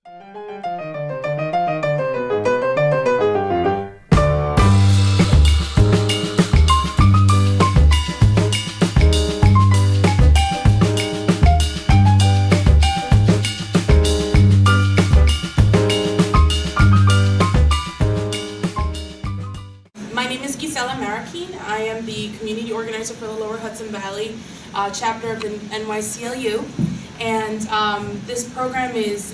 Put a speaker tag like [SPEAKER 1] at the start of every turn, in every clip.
[SPEAKER 1] My name is Guisela. I am the community organizer for the Lower Hudson Valley chapter of the NYCLU, and this program is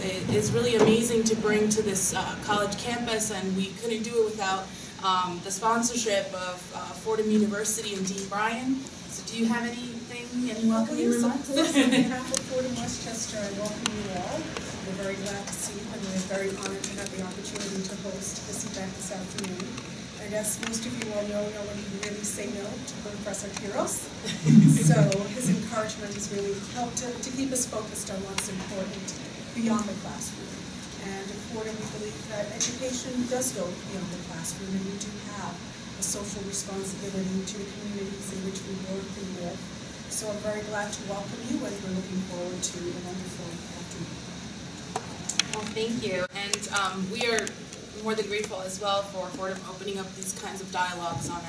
[SPEAKER 1] really amazing to bring to this college campus, and we couldn't do it without the sponsorship of Fordham University and Dean Bryan. So do you have anything, any welcoming remarks?
[SPEAKER 2] Of course, on behalf of Fordham, Westchester, I welcome you all. We're very glad to see you, and we're very honored to have the opportunity to host this event this afternoon. I guess most of you all know no one can really say no to Professor Quiros. So his encouragement has really helped to keep us focused on what's important beyond the classroom. And at Fordham, we believe that education does go beyond the classroom, and we do have a social responsibility to the communities in which we work and live. So I'm very glad to welcome you, and we're looking forward to a wonderful afternoon.
[SPEAKER 1] Well, thank you. And we are more than grateful as well for Fordham opening up these kinds of dialogues on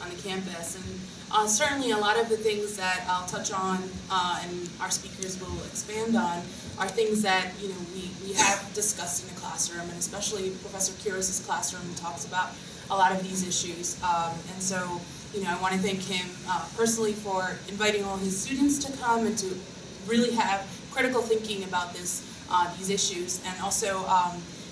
[SPEAKER 1] the campus. And certainly a lot of the things that I'll touch on and our speakers will expand on are things that we have discussed in the classroom, and especially Professor Quiros' classroom talks about a lot of these issues. And so I want to thank him personally for inviting all his students to come and to really have critical thinking about these issues, and also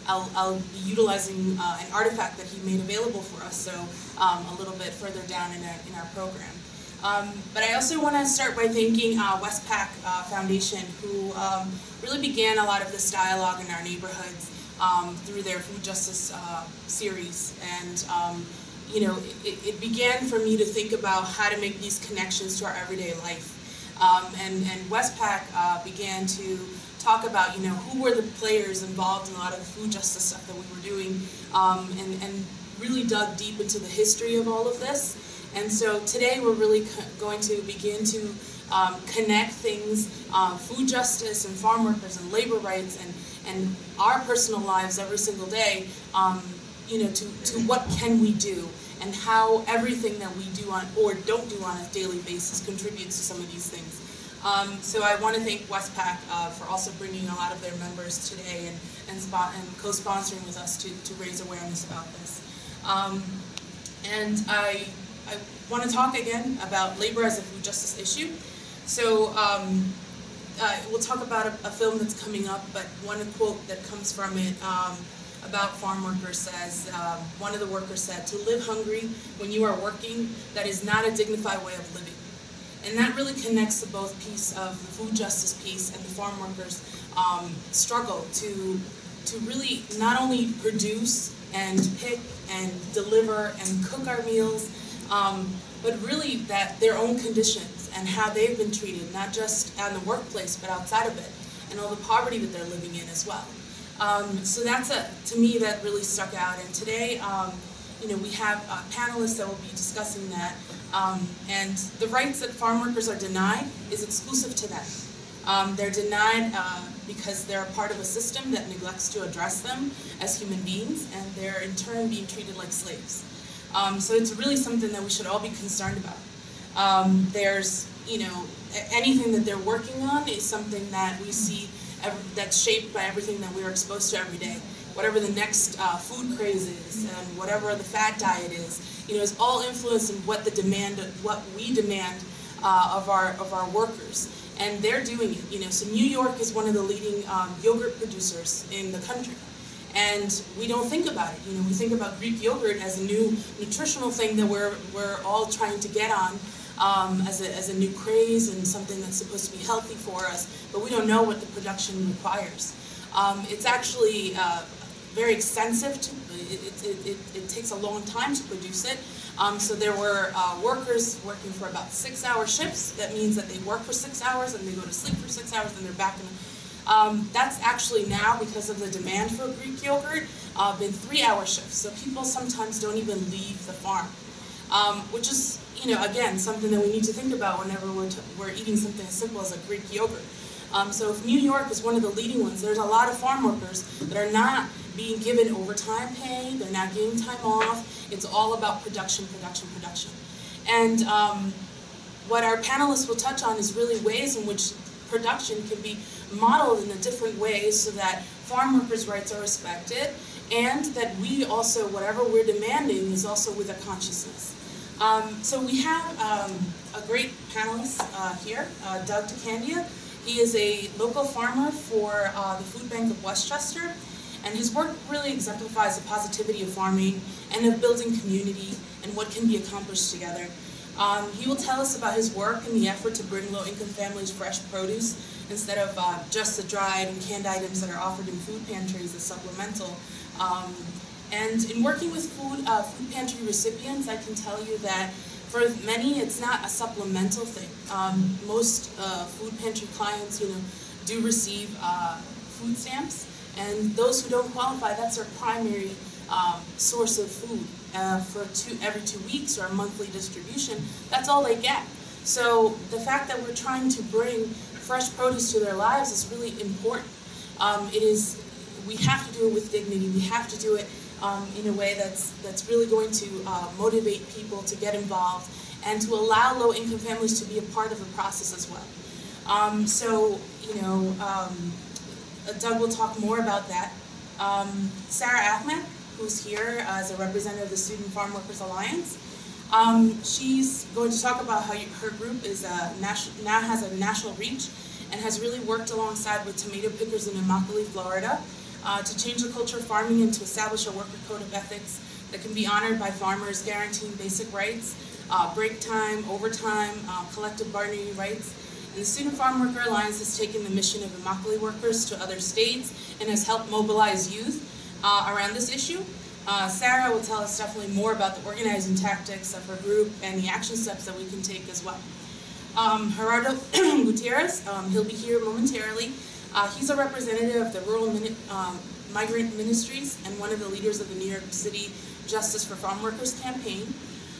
[SPEAKER 1] I'll be utilizing an artifact that he made available for us, so a little bit further down in our program. But I also want to start by thanking Westpac Foundation, who really began a lot of this dialogue in our neighborhoods through their food justice series. And it began for me to think about how to make these connections to our everyday life. And Westpac began to talk about who were the players involved in a lot of the food justice stuff that we were doing, and really dug deep into the history of all of this. And so today we're really going to begin to connect things, food justice and farm workers and labor rights and our personal lives every single day, to what can we do, and how everything that we do on or don't do on a daily basis contributes to some of these things. So I want to thank Westpac for also bringing a lot of their members today and co-sponsoring with us to raise awareness about this. And I want to talk again about labor as a food justice issue. So we'll talk about a film that's coming up, but one quote that comes from it about Farmworkers says, one of the workers said, "To live hungry when you are working, that is not a dignified way of living." And that really connects to both piece of the food justice piece and the farm workers' struggle to really not only produce and pick and deliver and cook our meals, but really that their own conditions and how they've been treated, not just in the workplace, but outside of it, and all the poverty that they're living in as well. So that's to me, that really stuck out. And today, we have panelists that will be discussing that. And the rights that farm workers are denied is exclusive to them. They're denied because they're a part of a system that neglects to address them as human beings, and they're in turn being treated like slaves. So it's really something that we should all be concerned about. There's, anything that they're working on is something that we see that's shaped by everything that we're exposed to every day. Whatever the next food craze is, and whatever the fad diet is, is all influenced in what we demand of our workers, and they're doing it. So New York is one of the leading yogurt producers in the country, and we don't think about it. We think about Greek yogurt as a new nutritional thing that we're all trying to get on as a new craze and something that's supposed to be healthy for us, but we don't know what the production requires. It's actually very extensive. It takes a long time to produce it. So there were workers working for about 6-hour shifts. That means that they work for 6 hours and they go to sleep for 6 hours and they're back in. That's actually now, because of the demand for Greek yogurt, been 3-hour shifts. So people sometimes don't even leave the farm, which is, again, something that we need to think about whenever we're eating something as simple as a Greek yogurt. So if New York is one of the leading ones, there's a lot of farm workers that are not being given overtime pay, they're not getting time off. It's all about production, production, production. And what our panelists will touch on is really ways in which production can be modeled in a different ways so that farm workers' rights are respected, and that we also, whatever we're demanding, is also with a consciousness. So we have a great panelist here, DeCandia. He is a local farmer for the Food Bank of Westchester, and his work really exemplifies the positivity of farming and of building community and what can be accomplished together. He will tell us about his work and the effort to bring low-income families fresh produce instead of just the dried and canned items that are offered in food pantries as supplemental. And in working with food pantry recipients, I can tell you that for many, it's not a supplemental thing. Most food pantry clients, do receive food stamps, and those who don't qualify, that's their primary source of food for every 2 weeks or a monthly distribution. That's all they get. So the fact that we're trying to bring fresh produce to their lives is really important. We have to do it with dignity. We have to do it in a way that's really going to motivate people to get involved and to allow low-income families to be a part of the process as well. Doug will talk more about that. Sarah Ahmed, who's here as a representative of the Student Farm Workers Alliance, she's going to talk about how her group is now has a national reach and has really worked alongside with tomato pickers in Immokalee, Florida, to change the culture of farming and to establish a worker code of ethics that can be honored by farmers, guaranteeing basic rights, break time, overtime, collective bargaining rights. And the Student Farm Worker Alliance has taken the mission of Immokalee workers to other states and has helped mobilize youth around this issue. Sarah will tell us definitely more about the organizing tactics of her group and the action steps that we can take as well. Gerardo Gutierrez, he'll be here momentarily. He's a representative of the Rural Migrant Ministries and one of the leaders of the New York City Justice for Farm Workers campaign.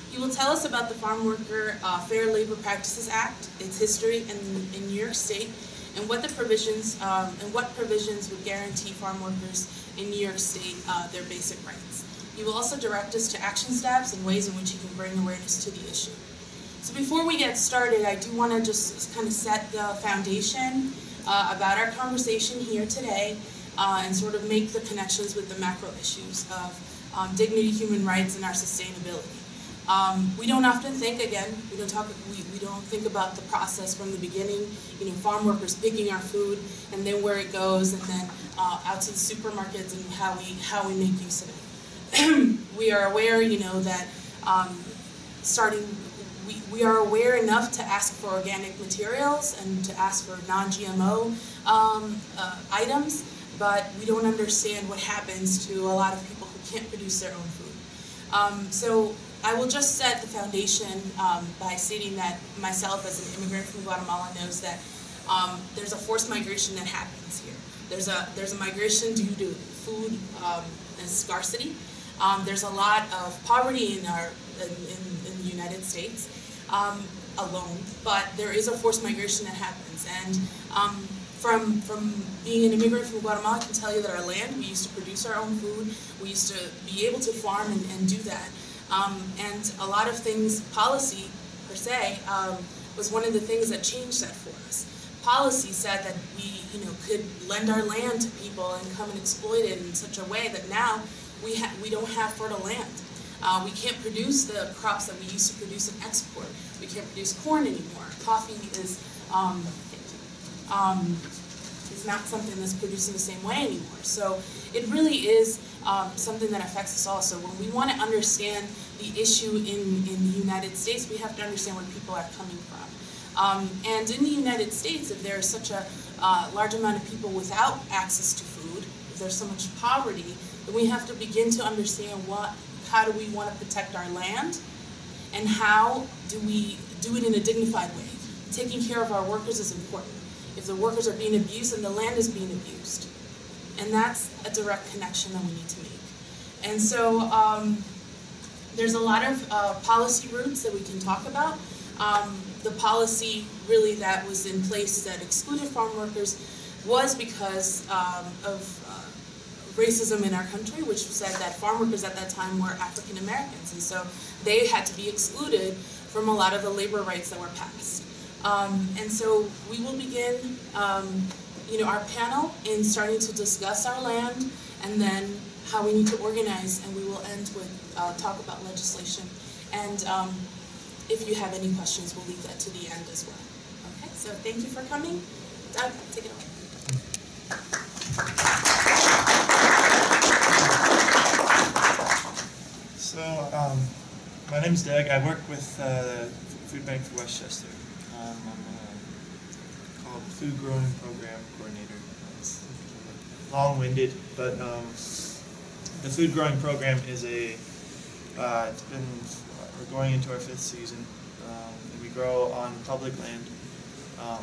[SPEAKER 1] He will tell us about the Farm Worker Fair Labor Practices Act, its history in New York State, and what provisions would guarantee farm workers in New York State their basic rights. He will also direct us to action steps and ways in which he can bring awareness to the issue. So before we get started, I do want to just kind of set the foundation about our conversation here today and sort of make the connections with the macro issues of dignity, human rights, and our sustainability. We don't often think, again, we don't think about the process from the beginning, farm workers picking our food and then where it goes and then out to the supermarkets and how we make use of it. We are aware, that we are aware enough to ask for organic materials and to ask for non-GMO items, but we don't understand what happens to a lot of people who can't produce their own food. So I will just set the foundation by stating that myself as an immigrant from Guatemala knows that there's a forced migration that happens here. There's a migration due to food and scarcity. There's a lot of poverty in the United States alone, but there is a forced migration that happens. And from being an immigrant from Guatemala, I can tell you that our land, we used to produce our own food. We used to be able to farm and do that. And a lot of things, policy per se, was one of the things that changed that for us. Policy said that we, could lend our land to people and come and exploit it in such a way that now we don't have fertile land. We can't produce the crops that we used to produce and export. We can't produce corn anymore. Coffee is not something that's produced in the same way anymore. So it really is something that affects us all. So when we want to understand the issue in the United States, we have to understand where people are coming from. And in the United States, if there is such a large amount of people without access to food, if there's so much poverty, then we have to begin to understand how do we want to protect our land, and how do we do it in a dignified way. Taking care of our workers is important. If the workers are being abused, then the land is being abused. And that's a direct connection that we need to make. And so there's a lot of policy routes that we can talk about. The policy really that was in place that excluded farm workers was because of racism in our country, which said that farm workers at that time were African Americans, and so they had to be excluded from a lot of the labor rights that were passed. And so we will begin our panel in starting to discuss our land and then how we need to organize, and we will end with talk about legislation. And if you have any questions, we'll leave that to the end as well. Okay, so thank you for coming. Doug, take it away.
[SPEAKER 3] So, my name is Doug. I work with the Food Bank for Westchester. I'm called Food Growing Program Coordinator. It's long-winded, but the Food Growing Program is we're going into our 5th season, and we grow on public land,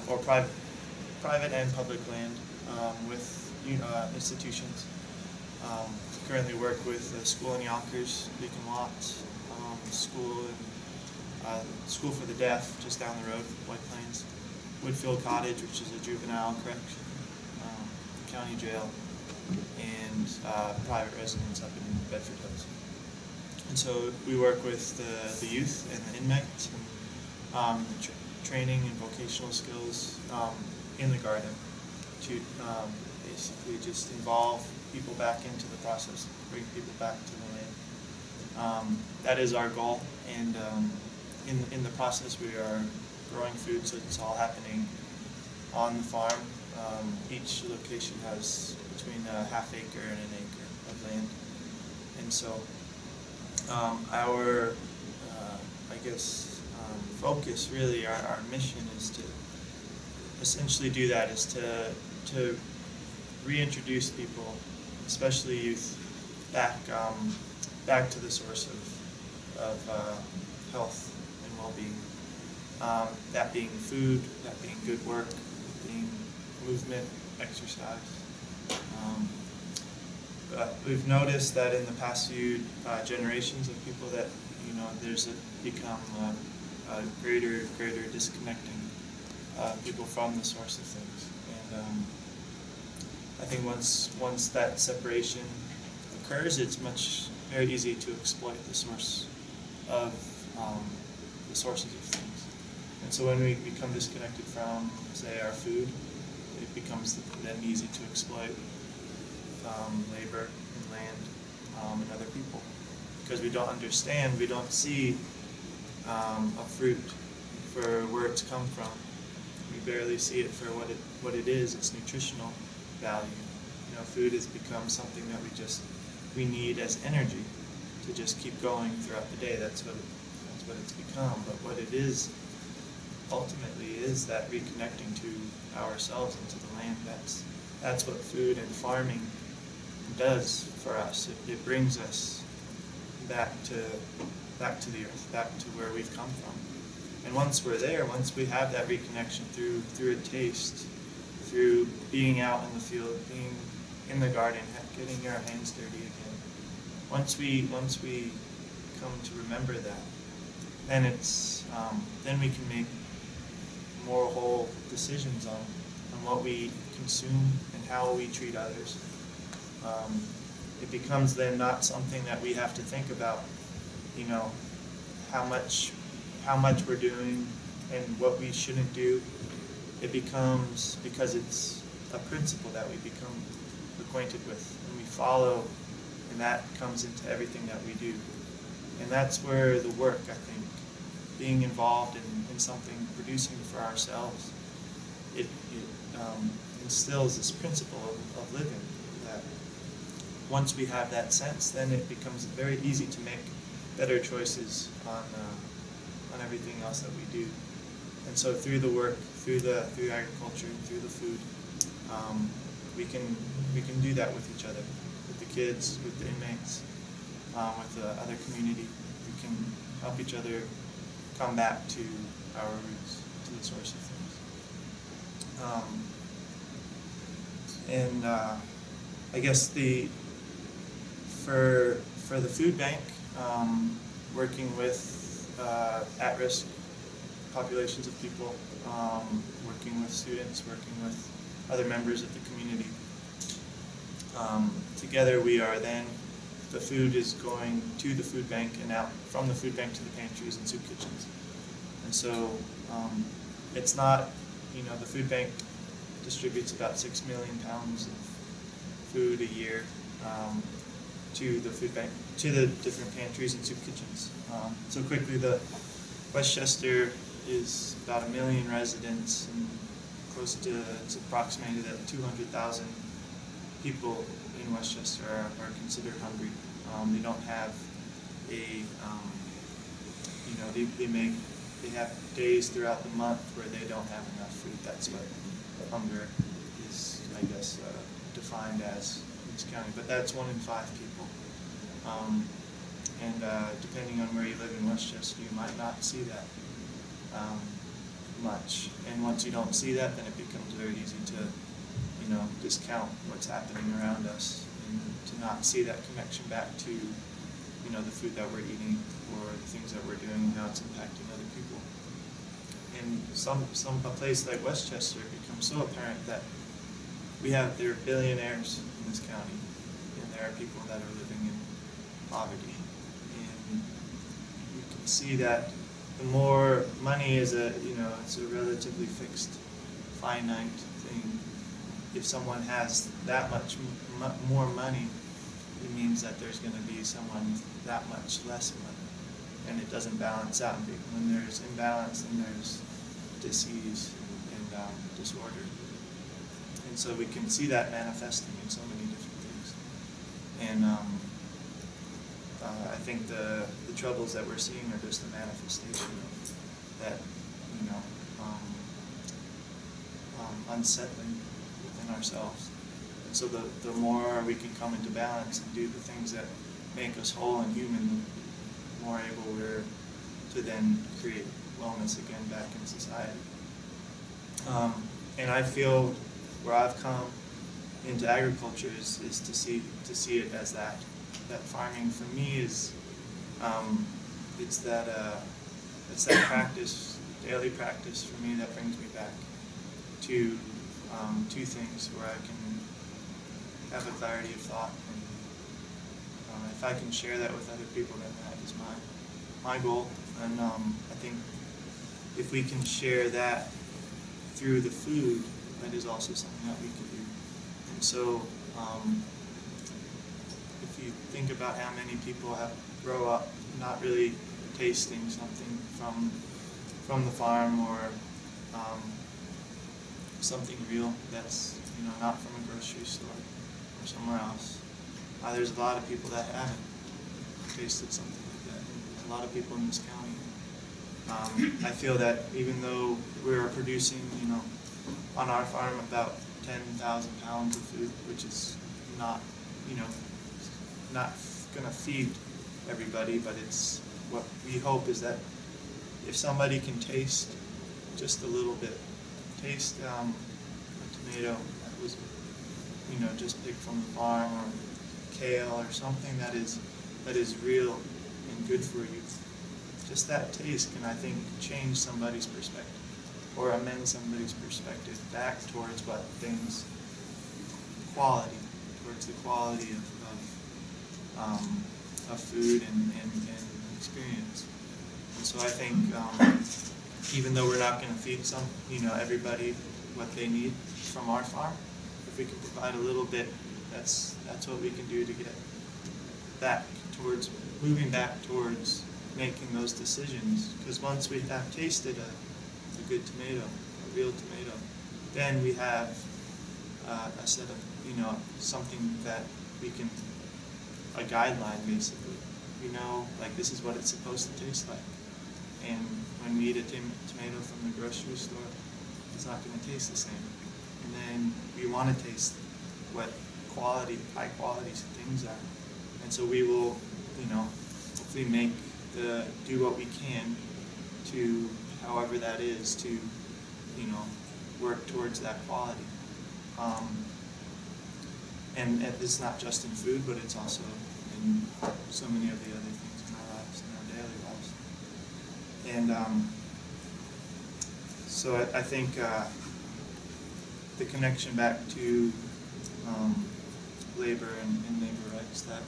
[SPEAKER 3] or private and public land, with institutions. Currently work with a school in Yonkers, Beacon Watts, school for the deaf just down the road, White Plains, Woodfield Cottage, which is a juvenile correction, county jail, and private residence up in Bedford Hills. And so we work with the youth and the inmates, and training and vocational skills in the garden to basically just involve people back into the process, bring people back to the land. That is our goal, and in the process we are growing food, so it's all happening on the farm. Each location has between a ½ acre and an acre of land, and so our focus, really, our mission is to essentially do that, is to reintroduce people, especially youth, back to the source of health and well-being. That being food, that being good work, being movement, exercise. But we've noticed that in the past few generations of people that there's become a greater disconnecting people from the source of things, and I think once that separation occurs, it's very easy to exploit the source of the sources of things. And so when we become disconnected from, say, our food, it becomes then easy to exploit labor and land and other people, because we don't understand, we don't see a fruit for where it's come from. We barely see it for what it is, its nutritional value. Food has become something that we need as energy to just keep going throughout the day. That's what it's become. But what it is ultimately is that reconnecting to ourselves and to the land. That's what food and farming does for us. It brings us back to the earth, back to where we've come from. And once we're there, once we have that reconnection through a taste, through being out in the field, being in the garden, getting our hands dirty again. Once we come to remember that, then we can make more whole decisions on what we consume and how we treat others. It becomes then not something that we have to think about, how much we're doing and what we shouldn't do. It becomes, because it's a principle that we become acquainted with and we follow, and that comes into everything that we do. And that's where the work, I think, being involved in something, producing for ourselves, it instills this principle of living, that once we have that sense, then it becomes very easy to make better choices on everything else that we do. And so through the work, through agriculture, and through the food, we can do that with each other, with the kids, with the inmates, with the other community. We can help each other come back to our roots, to the source of things. I guess for the food bank, working with at-risk populations of people, working with students, working with other members of the community. Together we are then, the food is going to the food bank and out from the food bank to the pantries and soup kitchens. And so it's not, the food bank distributes about 6 million pounds of food a year to the food bank, to the different pantries and soup kitchens. So quickly, the Westchester is about 1 million residents, and close to, it's approximated that 200,000 people in Westchester are considered hungry. They don't have a, they have days throughout the month where they don't have enough food. That's what hunger is, I guess, defined as in this county. But that's 1 in 5 people. And depending on where you live in Westchester, you might not see that much. And once you don't see that, then it becomes very easy to, discount what's happening around us and to not see that connection back to, the food that we're eating or the things that we're doing and how it's impacting other people. And a place like Westchester becomes so apparent that there are billionaires in this county, and there are people that are living in poverty. And you can see that the more money is it's a relatively fixed, finite thing. If someone has that much more money, it means that there's going to be someone with that much less money, and it doesn't balance out. When there's imbalance, then there's disease and disorder. And so we can see that manifesting in so many different things. And I think the troubles that we're seeing are just a manifestation of that, unsettling within ourselves. And so the more we can come into balance and do the things that make us whole and human, the more able we're to then create wellness again back in society. And I feel where I've come into agriculture is to see it as that farming for me is it's that practice, daily practice for me that brings me back to two things where I can have a clarity of thought, and if I can share that with other people, then that is my goal. And I think if we can share that through the food, that is also something that we can do. And so if you think about how many people grow up not really tasting something from the farm or something real that's not from a grocery store or somewhere else, there's a lot of people that haven't tasted something like that. And a lot of people in this county. I feel that even though we're producing, on our farm about 10,000 pounds of food, which is not going to feed everybody, but it's what we hope is that if somebody can taste just a little bit, taste a tomato that was, just picked from the farm, or kale, or something that is real and good for you. Just that taste can, I think, change somebody's perspective or amend somebody's perspective back towards quality, towards the quality of food and experience. And so I think even though we're not going to feed everybody what they need from our farm, if we can provide a little bit, that's what we can do to get moving back towards making those decisions. Because once we have tasted a good tomato, a real tomato, then we have a set of, something that we can, a guideline basically. We know, like, this is what it's supposed to taste like. And when we eat a tomato from the grocery store, it's not going to taste the same. And then we want to taste what high quality things are. And so we will, hopefully do what we can to, however that is, to, work towards that quality. And it's not just in food, but it's also in so many of the other things in our lives, in our daily lives. And So I think the connection back to labor and labor rights, that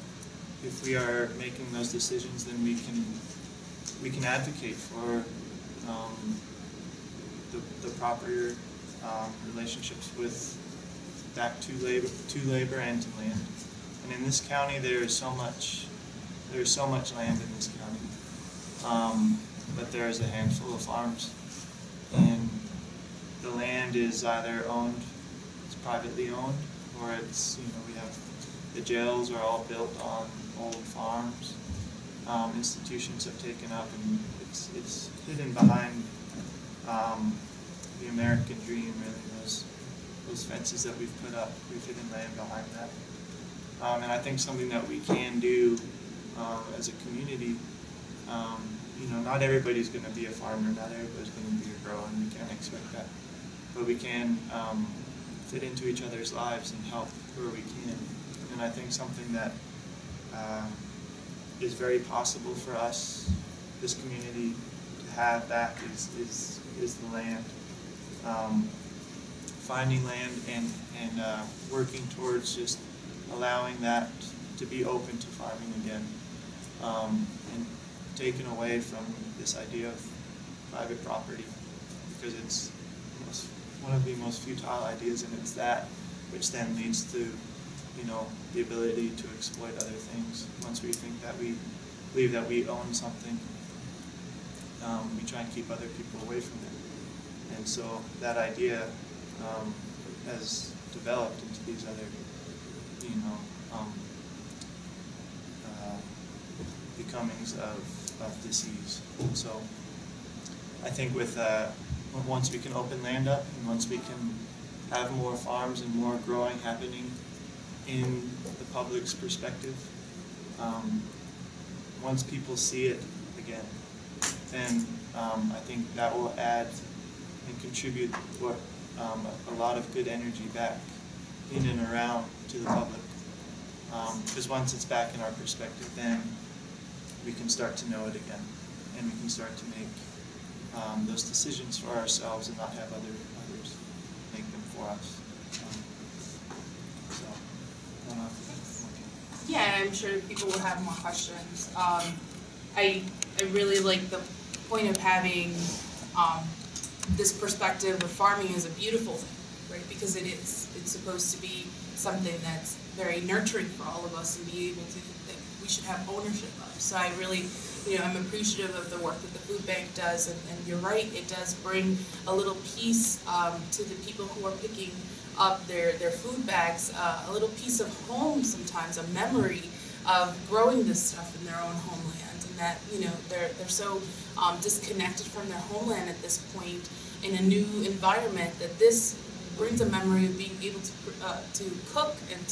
[SPEAKER 3] if we are making those decisions, then we can advocate for the proper relationships with back to labor and to land. And in this county, there is so much land in this county, but there is a handful of farms, and the land is either owned, it's privately owned, or it's, we have, the jails are all built on old farms. Institutions have taken up, and it's hidden behind the American dream, really, those fences that we've put up. We've hidden land behind that. And I think something that we can do as a community, not everybody's going to be a farmer, not everybody's going to be a grower, and we can't expect that. But we can fit into each other's lives and help where we can. And I think something that is very possible for us, this community, to have back is the land. Finding land and working towards just allowing that to be open to farming again, and taken away from this idea of private property, because it's one of the most futile ideas, and it's that which then leads to the ability to exploit other things. Once we think that we believe that we own something, we try and keep other people away from it. And so that idea has developed into these other, becomings of disease. So I think with once we can open land up, and once we can have more farms and more growing happening in the public's perspective, once people see it again, then I think that will add and contribute a lot of good energy back in and around to the public. Because once it's back in our perspective, then we can start to know it again, and we can start to make those decisions for ourselves and not have others make them for us.
[SPEAKER 1] Yeah, I'm sure people will have more questions. I really like the point of having this perspective of farming as a beautiful thing, right? Because it is. It's supposed to be something that's very nurturing for all of us, and be able to, that we should have ownership of. So I really, I'm appreciative of the work that the food bank does, and you're right, it does bring a little piece to the people who are picking up their food bags, a little piece of home sometimes, a memory of growing this stuff in their own homeland, and that they're so disconnected from their homeland at this point in a new environment, that this brings a memory of being able to cook and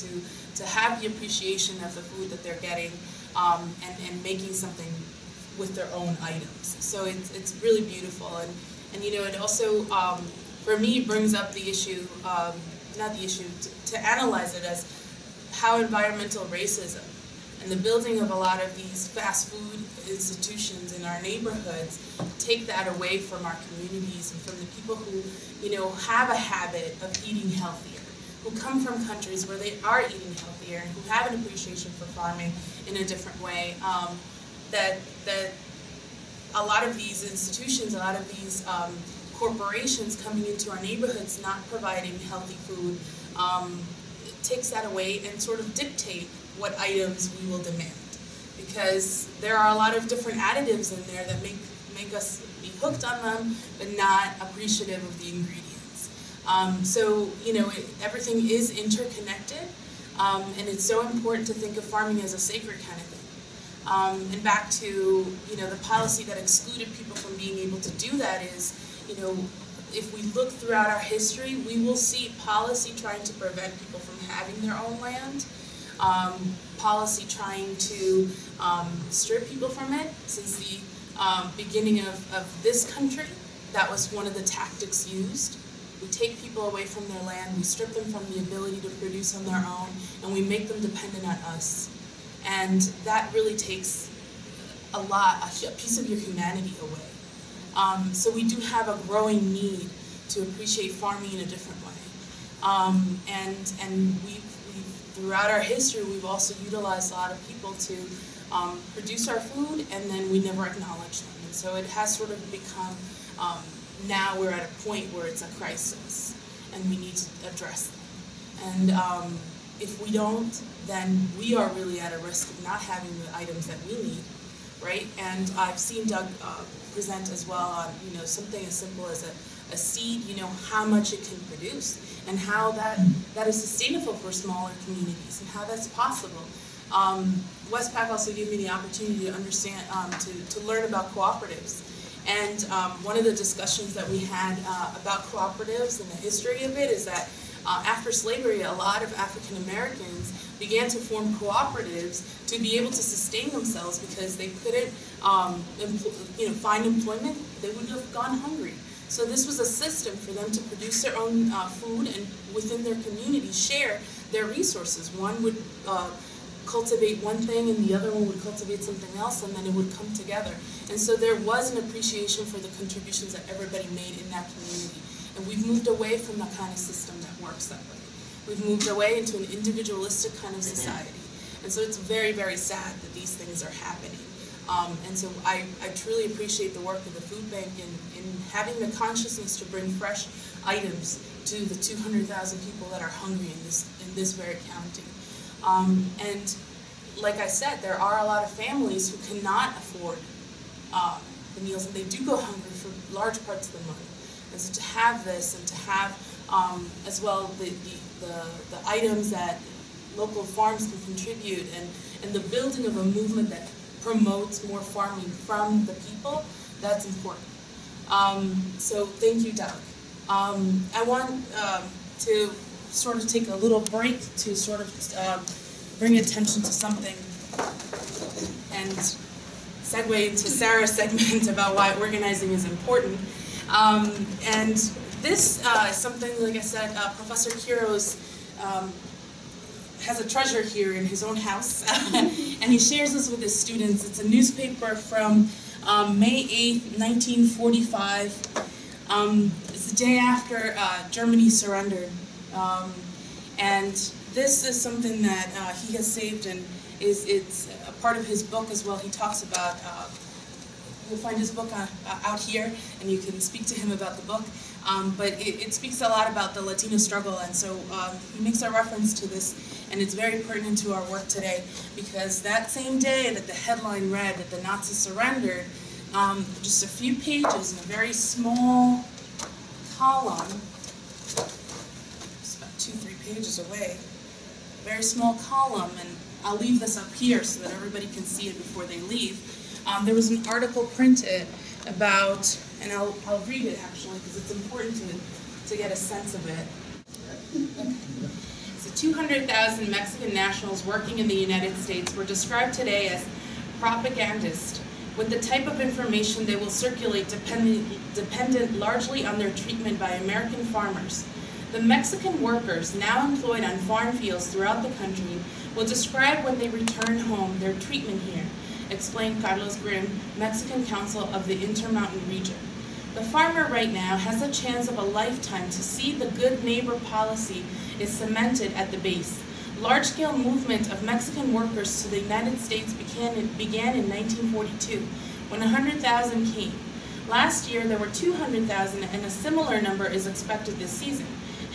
[SPEAKER 1] to have the appreciation of the food that they're getting, and making something with their own items. So it's really beautiful, and it also for me brings up the issue, to analyze it as how environmental racism and the building of a lot of these fast food institutions in our neighborhoods take that away from our communities and from the people who, have a habit of eating healthier, who come from countries where they are eating healthier, and who have an appreciation for farming in a different way. That a lot of these institutions, a lot of these corporations coming into our neighborhoods not providing healthy food, takes that away and sort of dictate what items we will demand, because there are a lot of different additives in there that make us be hooked on them but not appreciative of the ingredients. So everything is interconnected, and it's so important to think of farming as a sacred kind of thing. And back to the policy that excluded people from being able to do that is, if we look throughout our history, we will see policy trying to prevent people from having their own land, policy trying to strip people from it. Since the beginning of this country, that was one of the tactics used. We take people away from their land, we strip them from the ability to produce on their own, and we make them dependent on us. And that really takes a piece of your humanity away. So we do have a growing need to appreciate farming in a different way. And we've, throughout our history, we've also utilized a lot of people to produce our food, and then we never acknowledge them. And so it has sort of become, now we're at a point where it's a crisis, and we need to address them. And if we don't, then we are really at a risk of not having the items that we need, right? And I've seen Doug present as well on, something as simple as a seed, how much it can produce, and how that is sustainable for smaller communities, and how that's possible. Westpac also gave me the opportunity to understand, to learn about cooperatives. And one of the discussions that we had about cooperatives and the history of it is that after slavery, a lot of African Americans began to form cooperatives to be able to sustain themselves because they couldn't find employment. They would have gone hungry. So this was a system for them to produce their own food and within their community share their resources. One would cultivate one thing and the other one would cultivate something else, and then it would come together. And so there was an appreciation for the contributions that everybody made in that community. And we've moved away from the kind of system that works that way. We've moved away into an individualistic kind of society. And so it's very, very sad that these things are happening. And so I truly appreciate the work of the food bank in having the consciousness to bring fresh items to the 200,000 people that are hungry in this very county. And like I said, there are a lot of families who cannot afford the meals, and they do go hungry for large parts of the month. And so to have this, and to have as well the items that local farms can contribute, and the building of a movement that promotes more farming from the people, that's important. So thank you, Doug. I want to sort of take a little break to sort of bring attention to something and segue into Sarah's segment about why organizing is important. And this is something, like I said, Professor Quiroz has a treasure here in his own house, and he shares this with his students. It's a newspaper from May 8th, 1945. It's the day after Germany surrendered. And this is something that he has saved, and it's a part of his book as well. He talks about, you'll find his book out here, and you can speak to him about the book. But it speaks a lot about the Latino struggle, and so he makes a reference to this, and it's very pertinent to our work today, because that same day that the headline read that the Nazis surrendered, just a few pages in a very small column, just about 2-3 pages away, a very small column, and I'll leave this up here so that everybody can see it before they leave. There was an article printed about, and I'll read it actually because it's important to get a sense of it. Okay. So 200,000 Mexican nationals working in the United States were described today as propagandists, with the type of information they will circulate dependent largely on their treatment by American farmers. The Mexican workers now employed on farm fields throughout the country will describe when they return home their treatment here, explained Carlos Grimm, Mexican Council of the Intermountain region. The farmer right now has a chance of a lifetime to see the good neighbor policy is cemented at the base. Large-scale movement of Mexican workers to the United States began in 1942, when 100,000 came. Last year there were 200,000, and a similar number is expected this season.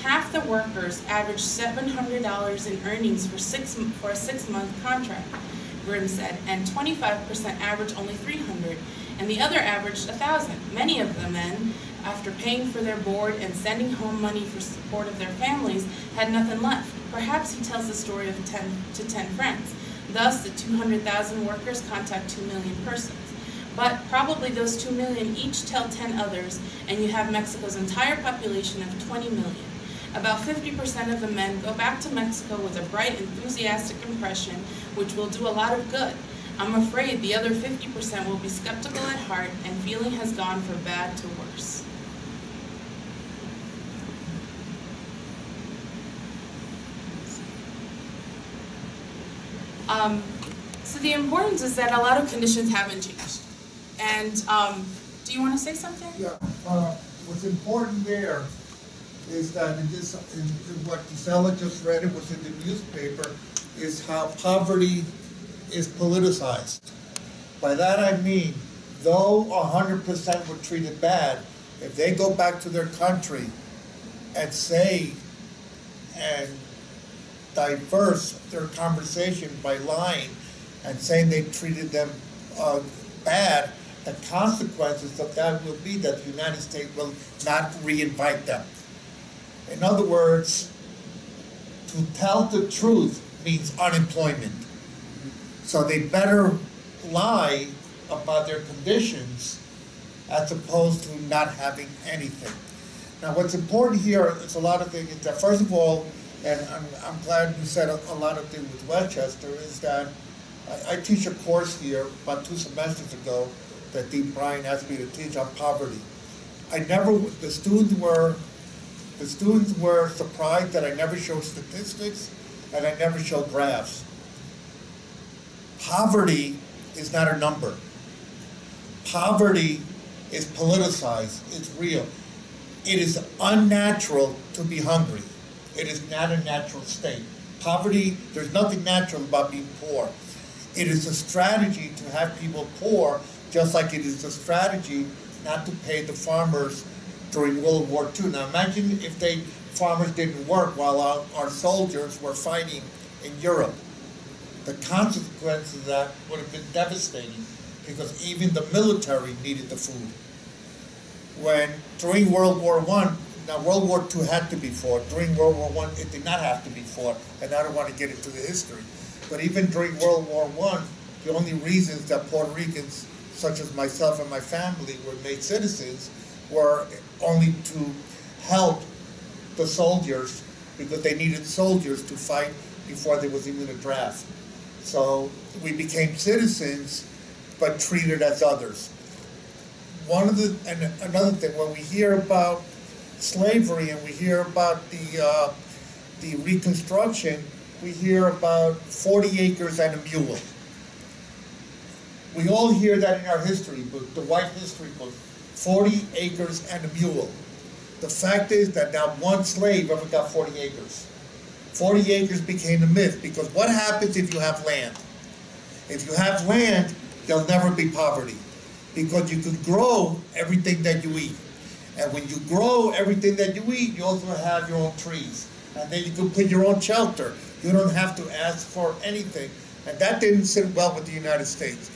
[SPEAKER 1] Half the workers averaged $700 in earnings for a 6-month contract, Grimm said, and 25% averaged only $300, and the other averaged $1,000. Many of the men, after paying for their board and sending home money for support of their families, had nothing left. Perhaps he tells the story of 10 friends. Thus, the 200,000 workers contact 2 million persons. But probably those 2 million each tell 10 others, and you have Mexico's entire population of 20 million. About 50% of the men go back to Mexico with a bright, enthusiastic impression, which will do a lot of good. I'm afraid the other 50% will be skeptical at heart, and feeling has gone from bad to worse. So the importance is that a lot of conditions haven't changed. And do you want to say something?
[SPEAKER 4] Yeah, what's important there is that in what Guisela just read, it was in the newspaper, is how poverty is politicized. By that I mean, though 100% were treated bad, if they go back to their country and say and diverse their conversation by lying and saying they treated them bad, the consequences of that will be that the United States will not re-invite them. In other words, to tell the truth means unemployment. So they better lie about their conditions as opposed to not having anything. Now what's important here is a lot of things. That first of all, and I'm glad you said a lot of things with Westchester, is that I teach a course here about 2 semesters ago that Dean Bryan asked me to teach on poverty. The students were surprised that I never showed statistics and I never showed graphs. Poverty is not a number. Poverty is politicized, it's real. It is unnatural to be hungry. It is not a natural state. Poverty, there's nothing natural about being poor. It is a strategy to have people poor, just like it is a strategy not to pay the farmers during World War II. Now imagine if farmers didn't work while our soldiers were fighting in Europe. The consequences of that would have been devastating because even the military needed the food. During World War I, now World War II had to be fought. During World War I, it did not have to be fought, and I don't want to get into the history. But even during World War I, the only reasons that Puerto Ricans, such as myself and my family, were made citizens were only to help the soldiers because they needed soldiers to fight before there was even a draft. So we became citizens, but treated as others. Another thing, when we hear about slavery and we hear about the Reconstruction, we hear about 40 acres and a mule. We all hear that in our history book, the white history book, 40 acres and a mule. The fact is that not one slave ever got 40 acres. 40 acres became a myth because what happens if you have land? If you have land, there'll never be poverty because you can grow everything that you eat. And when you grow everything that you eat, you also have your own trees. And then you can put your own shelter. You don't have to ask for anything. And that didn't sit well with the United States.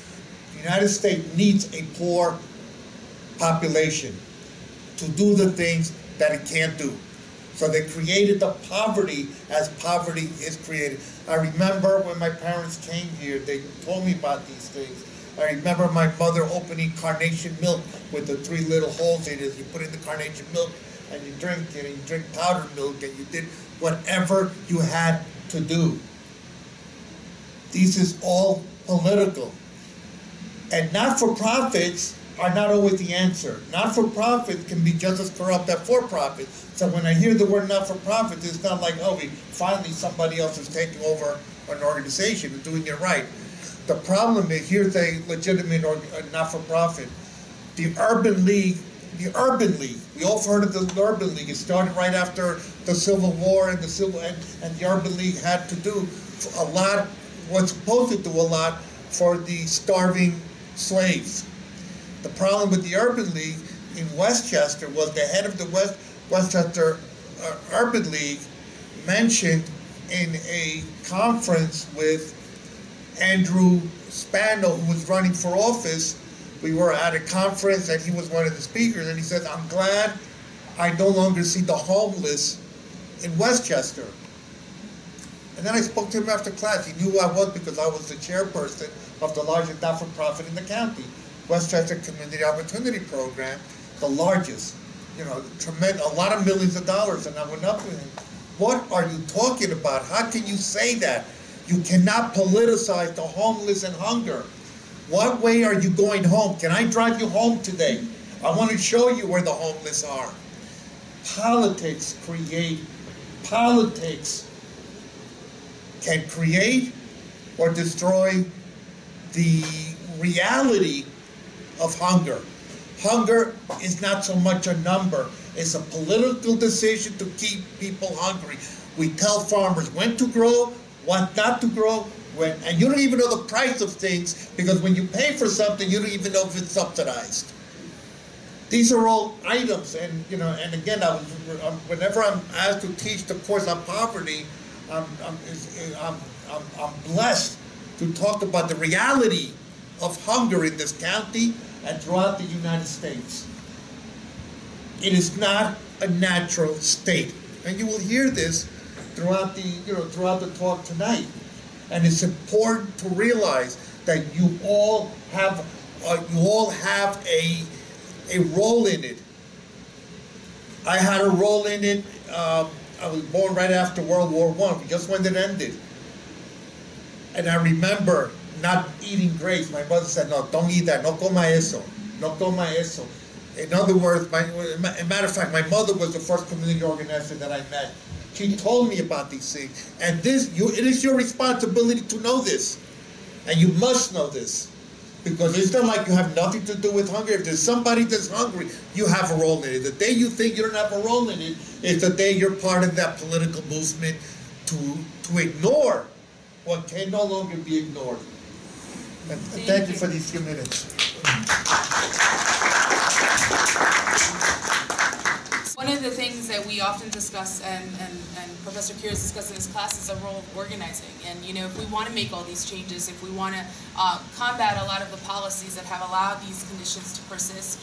[SPEAKER 4] The United States needs a poor population to do the things that it can't do. So they created the poverty as poverty is created. I remember when my parents came here, they told me about these things. I remember my mother opening carnation milk with the 3 little holes in it. You put in the carnation milk and you drink it, and you drink powdered milk, and you did whatever you had to do. This is all political. And not-for-profits are not always the answer. Not-for-profits can be just as corrupt as for-profits. So when I hear the word not-for-profit, it's not like, oh, finally somebody else is taking over an organization and doing it right. The problem is, here's a legitimate not-for-profit. The Urban League, we all heard of the Urban League. It started right after the Civil War, and the Urban League had to do a lot, was supposed to do a lot for the starving slaves. The problem with the Urban League in Westchester was the head of the Westchester Urban League mentioned in a conference with Andrew Spano, who was running for office. We were at a conference and he was one of the speakers, and he said, I'm glad I no longer see the homeless in Westchester. And then I spoke to him after class. He knew who I was because I was the chairperson of the largest not-for-profit in the county, Westchester Community Opportunity Program, the largest, a lot of millions of dollars. And I went up to him, what are you talking about? How can you say that? You cannot politicize the homeless and hunger. What way are you going home? Can I drive you home today? I want to show you where the homeless are. Politics can create or destroy the reality of hunger. Hunger is not so much a number, it's a political decision to keep people hungry. We tell farmers when to grow, what not to grow, and you don't even know the price of things, because when you pay for something, you don't even know if it's subsidized. These are all items, and and again, whenever I'm asked to teach the course on poverty, I'm blessed to talk about the reality of hunger in this county and throughout the United States. It is not a natural state, and you will hear this throughout the talk tonight. And it's important to realize that you all have a role in it. I had a role in it. I was born right after World War I, just when it ended. And I remember not eating grapes. My mother said, "No, don't eat that. No coma eso. No coma eso." In other words, as a matter of fact, my mother was the first community organizer that I met. She told me about these things. And it is your responsibility to know this. And you must know this. Because it's not like you have nothing to do with hunger. If there's somebody that's hungry, you have a role in it. The day you think you don't have a role in it is the day you're part of that political movement to ignore what can no longer be ignored. And thank you for these few minutes.
[SPEAKER 1] One of the things that we often discuss, and Professor Gutierrez discussed in his class, is the role of organizing. And if we want to make all these changes, if we want to combat a lot of the policies that have allowed these conditions to persist,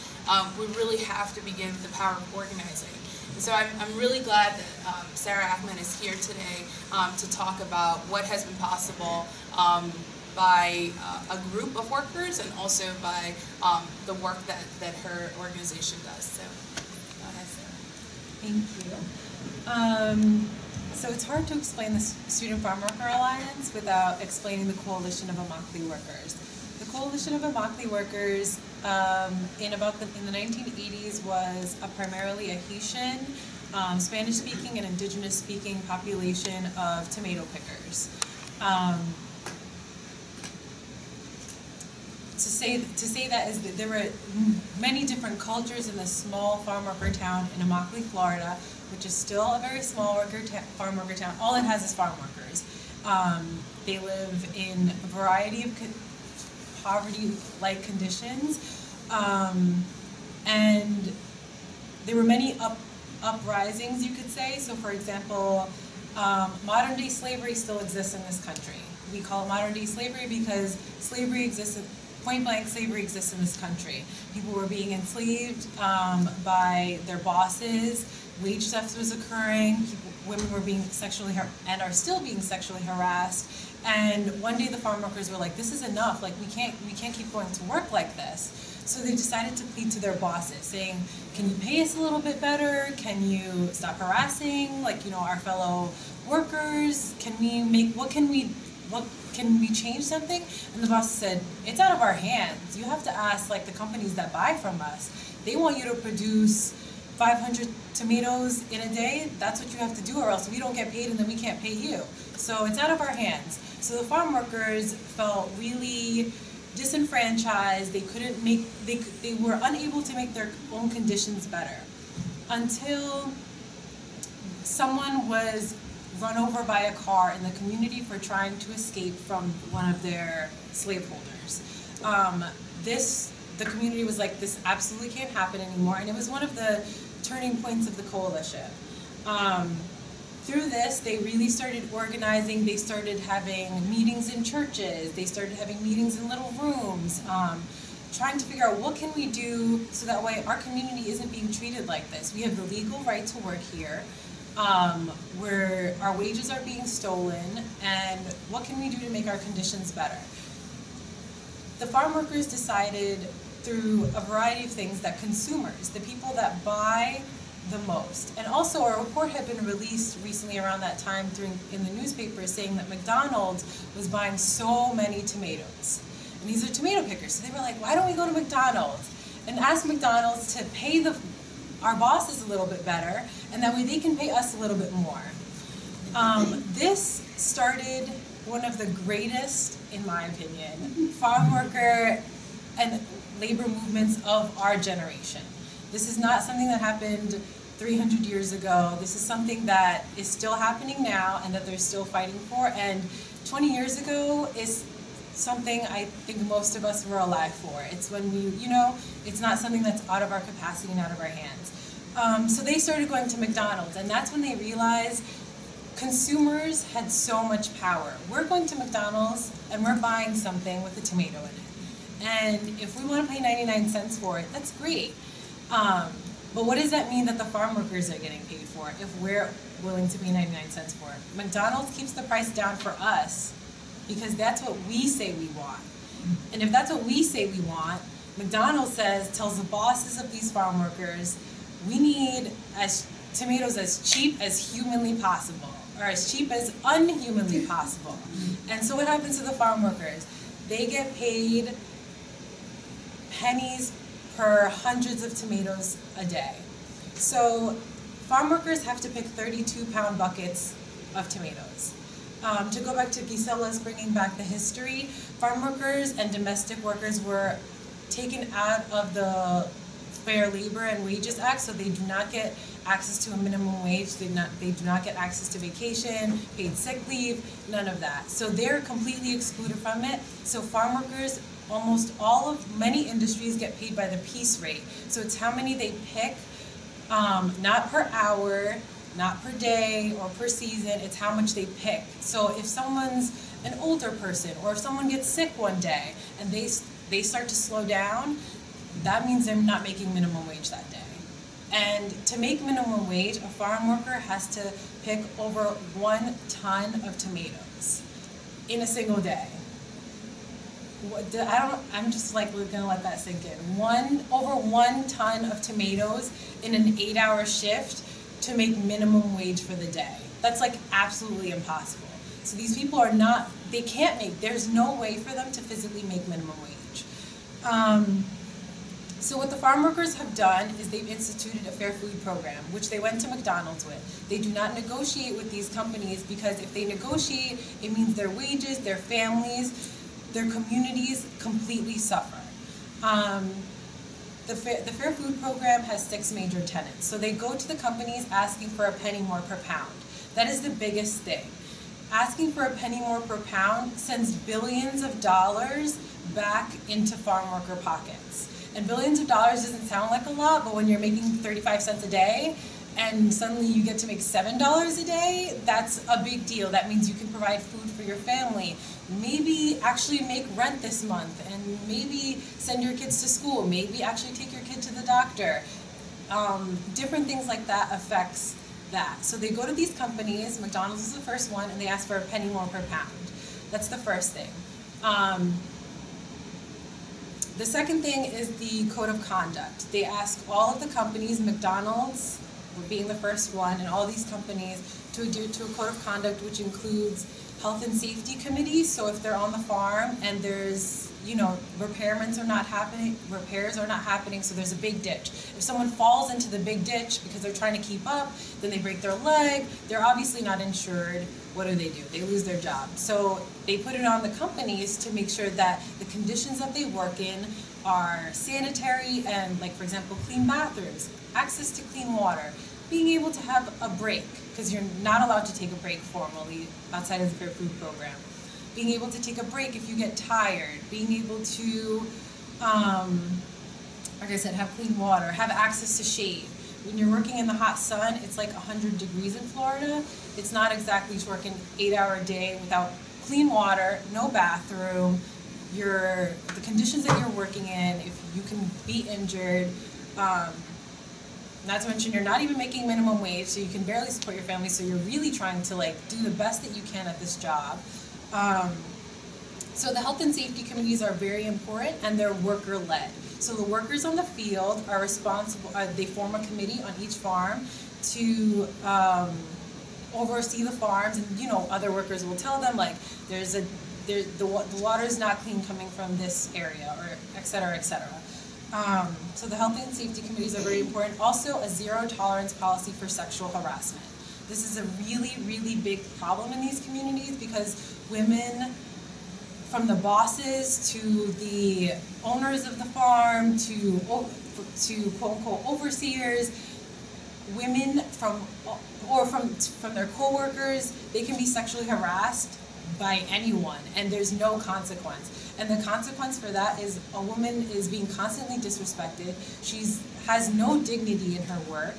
[SPEAKER 1] we really have to begin with the power of organizing. And so I'm really glad that Sarah Ahmed is here today to talk about what has been possible by a group of workers, and also by the work that her organization does. So, go ahead, Sarah.
[SPEAKER 5] Thank you. So it's hard to explain the Student Farmworker Alliance without explaining the Coalition of Immokalee Workers. The Coalition of Immokalee Workers in the 1980s was primarily a Haitian, Spanish-speaking and indigenous-speaking population of tomato pickers. To say that is that there were many different cultures in this small farm worker town in Immokalee, Florida, which is still a very small farm worker town. All it has is farm workers. They live in a variety of poverty-like conditions, and there were many uprisings, you could say. So, for example, modern-day slavery still exists in this country. We call it modern-day slavery because slavery exists. Point-blank slavery exists in this country. People were being enslaved by their bosses. Wage theft was occurring. Women were being sexually and are still being sexually harassed. And one day the farm workers were like, "This is enough. Like we can't keep going to work like this." So they decided to plead to their bosses, saying, "Can you pay us a little bit better? Can you stop harassing our fellow workers? Can we change something?" And the boss said, "It's out of our hands. You have to ask the companies that buy from us. They want you to produce 500 tomatoes in a day. That's what you have to do, or else we don't get paid and then we can't pay you. So it's out of our hands." So the farm workers felt really disenfranchised. They were unable to make their own conditions better until someone was run over by a car in the community for trying to escape from one of their slaveholders. The community was like, "This absolutely can't happen anymore," and it was one of the turning points of the coalition. Through this, they really started organizing. They started having meetings in churches. They started having meetings in little rooms, trying to figure out what can we do so that way our community isn't being treated like this. We have the legal right to work here, where our wages are being stolen, and what can we do to make our conditions better? The farm workers decided through a variety of things that consumers, the people that buy the most, and also a report had been released recently around that time in the newspaper saying that McDonald's was buying so many tomatoes. And these are tomato pickers, so they were like, "Why don't we go to McDonald's and ask McDonald's to pay our bosses a little bit better, and that way they can pay us a little bit more." This started one of the greatest, in my opinion, farm worker and labor movements of our generation. This is not something that happened 300 years ago. This is something that is still happening now and that they're still fighting for. And 20 years ago is something I think most of us were alive for. It's when we, it's not something that's out of our capacity and out of our hands. So they started going to McDonald's, and that's when they realized consumers had so much power. We're going to McDonald's and we're buying something with a tomato in it. And if we want to pay 99 cents for it, that's great. But what does that mean that the farm workers are getting paid for if we're willing to pay 99 cents for it? McDonald's keeps the price down for us because that's what we say we want. And if that's what we say we want, McDonald's tells the bosses of these farm workers, we need tomatoes as cheap as humanly possible, or as cheap as unhumanly possible. And so what happens to the farm workers? They get paid pennies per hundreds of tomatoes a day. So farm workers have to pick 32-pound buckets of tomatoes. To go back to Guisela's bringing back the history, farm workers and domestic workers were taken out of the Fair Labor and Wages Act, so they do not get access to a minimum wage, they do not get access to vacation, paid sick leave, none of that. So they're completely excluded from it. So farm workers, many industries get paid by the piece rate. So it's how many they pick, not per hour, not per day or per season, it's how much they pick. So if someone's an older person or if someone gets sick one day and they start to slow down, that means they're not making minimum wage that day. And to make minimum wage, a farm worker has to pick over 1 ton of tomatoes in a single day. I'm just like gonna let that sink in. Over 1 ton of tomatoes in an 8-hour shift to make minimum wage for the day. That's like absolutely impossible. So these people there's no way for them to physically make minimum wage. So what the farm workers have done is they've instituted a fair food program, which they went to McDonald's with. They do not negotiate with these companies because if they negotiate, it means their wages, their families, their communities completely suffer. The fair food program has 6 major tenets. So they go to the companies asking for a penny more per pound. That is the biggest thing. Asking for a penny more per pound sends billions of dollars back into farm worker pockets. And billions of dollars doesn't sound like a lot, but when you're making 35 cents a day and suddenly you get to make $7 a day, that's a big deal. That means you can provide food for your family. Maybe actually make rent this month and maybe send your kids to school. Maybe actually take your kid to the doctor. Different things like that affects that. So they go to these companies, McDonald's is the first one, and they ask for a penny more per pound. That's the first thing. The second thing is the code of conduct. They ask all of the companies, McDonald's being the first one, and all these companies to adhere to a code of conduct which includes health and safety committees. So if they're on the farm and there's, repairs are not happening, so there's a big ditch. If someone falls into the big ditch because they're trying to keep up, then they break their leg, they're obviously not insured. What do? They lose their job. So they put it on the companies to make sure that the conditions that they work in are sanitary and, like, for example, clean bathrooms, access to clean water, being able to have a break, because you're not allowed to take a break formally outside of the Fair Food Program. Being able to take a break if you get tired, being able to, like I said, have clean water, have access to shade. When you're working in the hot sun, it's like 100 degrees in Florida. It's not exactly to work an 8-hour day without clean water, no bathroom, the conditions that you're working in, if you can be injured, not to mention you're not even making minimum wage, so you can barely support your family, so you're really trying to do the best that you can at this job. So the health and safety committees are very important, and they're worker-led. So the workers on the field are responsible, they form a committee on each farm to oversee the farms, and other workers will tell them the water is not clean coming from this area, or et cetera, et cetera. So the health and safety committees are very important. Also, a zero tolerance policy for sexual harassment. This is a really, really big problem in these communities because women from the bosses to the owners of the farm to quote unquote overseers, women from their co-workers, they can be sexually harassed by anyone, and there's no consequence. And the consequence for that is a woman is being constantly disrespected. Has no dignity in her work,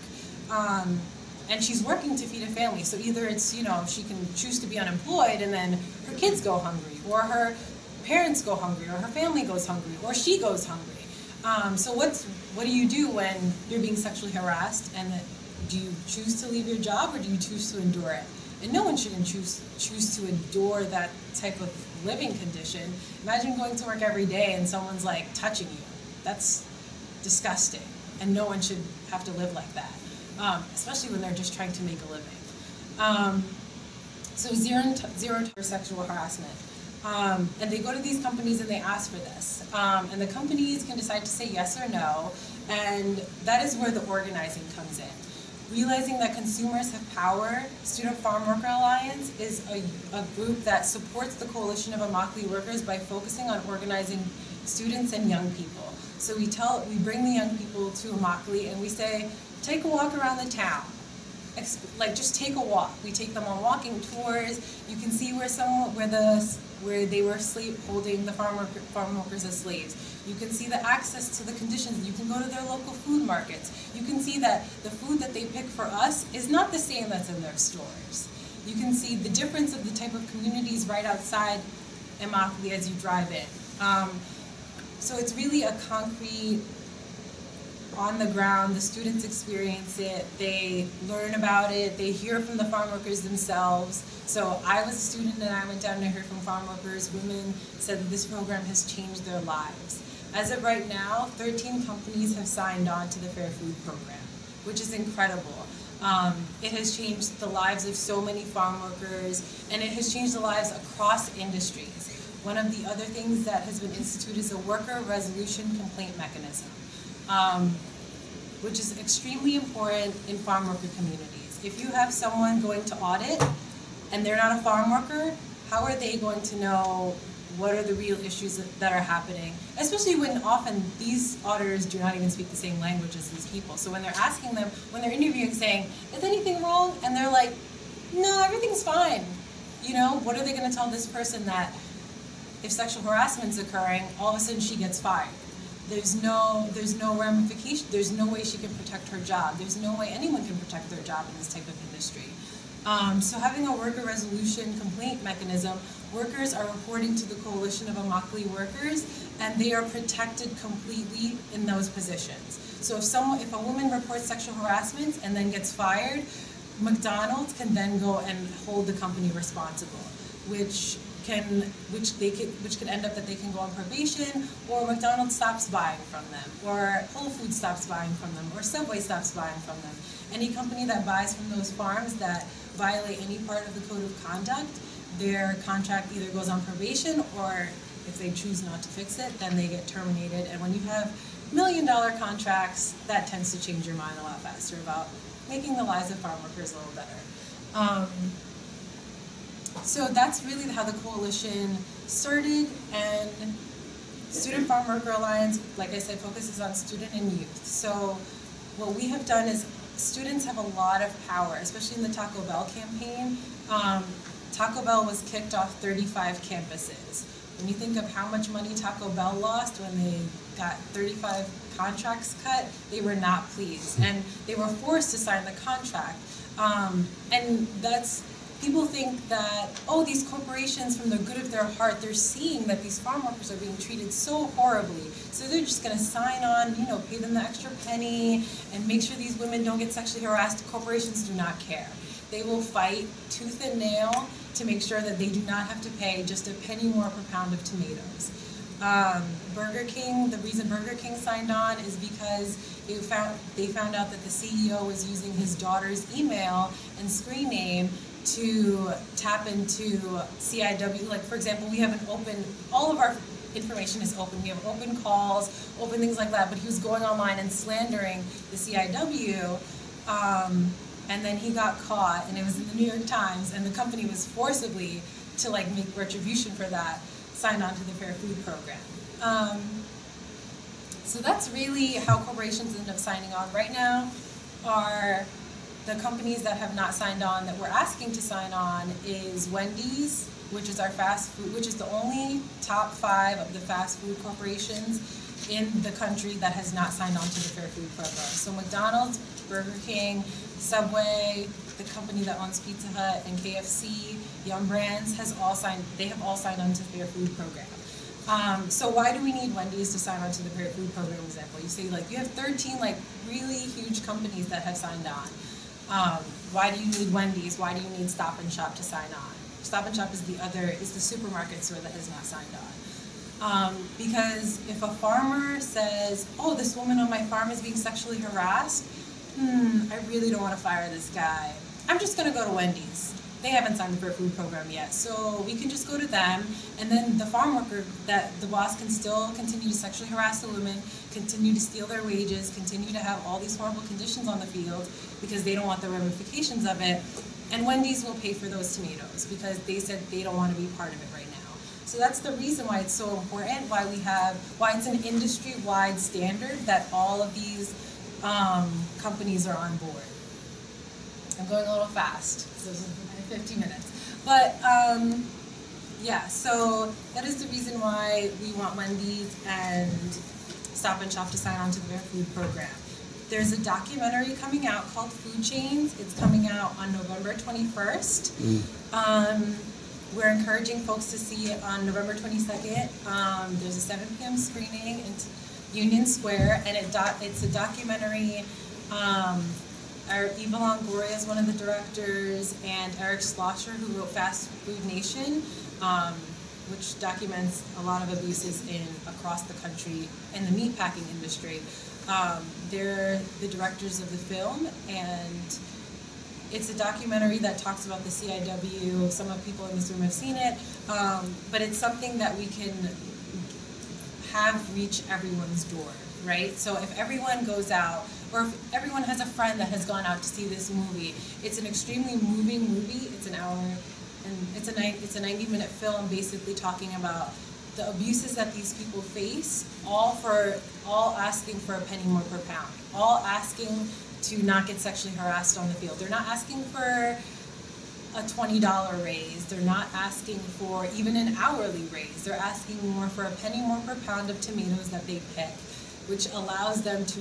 [SPEAKER 5] and she's working to feed a family. So either it's, you know, she can choose to be unemployed and then her kids go hungry, or her parents go hungry, or her family goes hungry, or she goes hungry. So what do you do when you're being sexually harassed? And do you choose to leave your job, or do you choose to endure it? And no one shouldn't choose to endure that type of living condition. Imagine going to work every day and someone's like touching you. That's disgusting, and no one should have to live like that, especially when they're just trying to make a living. So zero sexual harassment. And they go to these companies and they ask for this. And the companies can decide to say yes or no, and that is where the organizing comes in. Realizing that consumers have power, Student Farm Worker Alliance is a group that supports the coalition of Immokalee workers by focusing on organizing students and young people. So we bring the young people to Immokalee and we say, take a walk around the town. Like, just take a walk. We take them on walking tours. You can see where they were holding the farm workers as slaves. You can see the access to the conditions. You can go to their local food markets. You can see that the food that they pick for us is not the same that's in their stores. You can see the difference of the type of communities right outside Immokalee as you drive in. So it's really a concrete, on the ground, the students experience it, they learn about it, they hear from the farm workers themselves. So I was a student and I went down and I heard from farm workers. Women said that this program has changed their lives. As of right now, 13 companies have signed on to the Fair Food Program, which is incredible. It has changed the lives of so many farm workers, and it has changed the lives across industries. One of the other things that has been instituted is a worker resolution complaint mechanism, which is extremely important in farm worker communities. If you have someone going to audit and they're not a farm worker, how are they going to know what are the real issues that are happening? Especially when often these auditors do not even speak the same language as these people. So when they're asking them, when they're interviewing, saying, is anything wrong? And they're like, no, everything's fine. You know, what are they gonna tell this person that if sexual harassment's occurring, all of a sudden she gets fired? There's no ramification, there's no way she can protect her job. There's no way anyone can protect their job in this type of industry. So having a worker resolution complaint mechanism, workers are reporting to the coalition of Immokalee workers, and they are protected completely in those positions. So if a woman reports sexual harassment and then gets fired, McDonald's can then go and hold the company responsible, which could end up that they can go on probation, or McDonald's stops buying from them, or Whole Foods stops buying from them, or Subway stops buying from them. Any company that buys from those farms that violate any part of the code of conduct, their contract either goes on probation, or if they choose not to fix it, then they get terminated. And when you have $1 million contracts, that tends to change your mind a lot faster about making the lives of farm workers a little better. So that's really how the coalition started, and Student Farm Worker Alliance, like I said, focuses on student and youth. So what we have done is students have a lot of power, especially in the Taco Bell campaign. Taco Bell was kicked off 35 campuses. When you think of how much money Taco Bell lost when they got 35 contracts cut, they were not pleased, and they were forced to sign the contract. And people think that, oh, these corporations, from the good of their heart, they're seeing that these farm workers are being treated so horribly, so they're just going to sign on, pay them the extra penny, and make sure these women don't get sexually harassed. Corporations do not care. They will fight tooth and nail to make sure that they do not have to pay just a penny more per pound of tomatoes. Burger King, the reason Burger King signed on is because they found out that the CEO was using his daughter's email and screen name to tap into CIW. Like, for example, we have all of our information is open. We have open calls, open things like that, but he was going online and slandering the CIW, and then he got caught, and it was in the New York Times, and the company was forcibly to make retribution for that. signed on to the Fair Food Program. So that's really how corporations end up signing on. Right now, are the companies that have not signed on that we're asking to sign on is Wendy's, which is our fast food, which is the only top 5 of the fast food corporations in the country that has not signed on to the Fair Food Program. So McDonald's, Burger King, Subway, the company that owns Pizza Hut, and KFC, Yum Brands, they have all signed on to the Fair Food Program. So why do we need Wendy's to sign on to the Fair Food Program example? You say like you have 13 like really huge companies that have signed on. Why do you need Wendy's? Why do you need Stop and Shop to sign on? Stop and Shop is the supermarket store that has not signed on. Because if a farmer says, oh, this woman on my farm is being sexually harassed, I really don't want to fire this guy. I'm just going to go to Wendy's. They haven't signed the Fair Food Program yet, so we can just go to them, and then the farm worker, that the boss can still continue to sexually harass the women, continue to steal their wages, continue to have all these horrible conditions on the field because they don't want the ramifications of it, and Wendy's will pay for those tomatoes because they said they don't want to be part of it right now. So that's the reason why it's so important, why it's an industry-wide standard that all of these companies are on board. I'm going a little fast, so 15 minutes. But yeah, so that is the reason why we want Wendy's and Stop and Shop to sign on to the Fair Food Program. There's a documentary coming out called Food Chains. It's coming out on November 21st. We're encouraging folks to see it on November 22nd. There's a 7 p.m. screening in Union Square, and it's a documentary. Eva Longoria is one of the directors, and Eric Schlosser, who wrote Fast Food Nation, which documents a lot of abuses across the country in the meatpacking industry. They're the directors of the film, and it's a documentary that talks about the CIW. Some of the people in this room have seen it, but it's something that we can have reach everyone's door, right? So if everyone goes out, or if everyone has a friend that has gone out to see this movie, it's an extremely moving movie. It's an hour, and it's a 90-minute film basically talking about the abuses that these people face, all asking for a penny more per pound, all asking to not get sexually harassed on the field. They're not asking for a $20 raise. They're not asking for even an hourly raise. They're asking more for a penny more per pound of tomatoes that they pick, which allows them to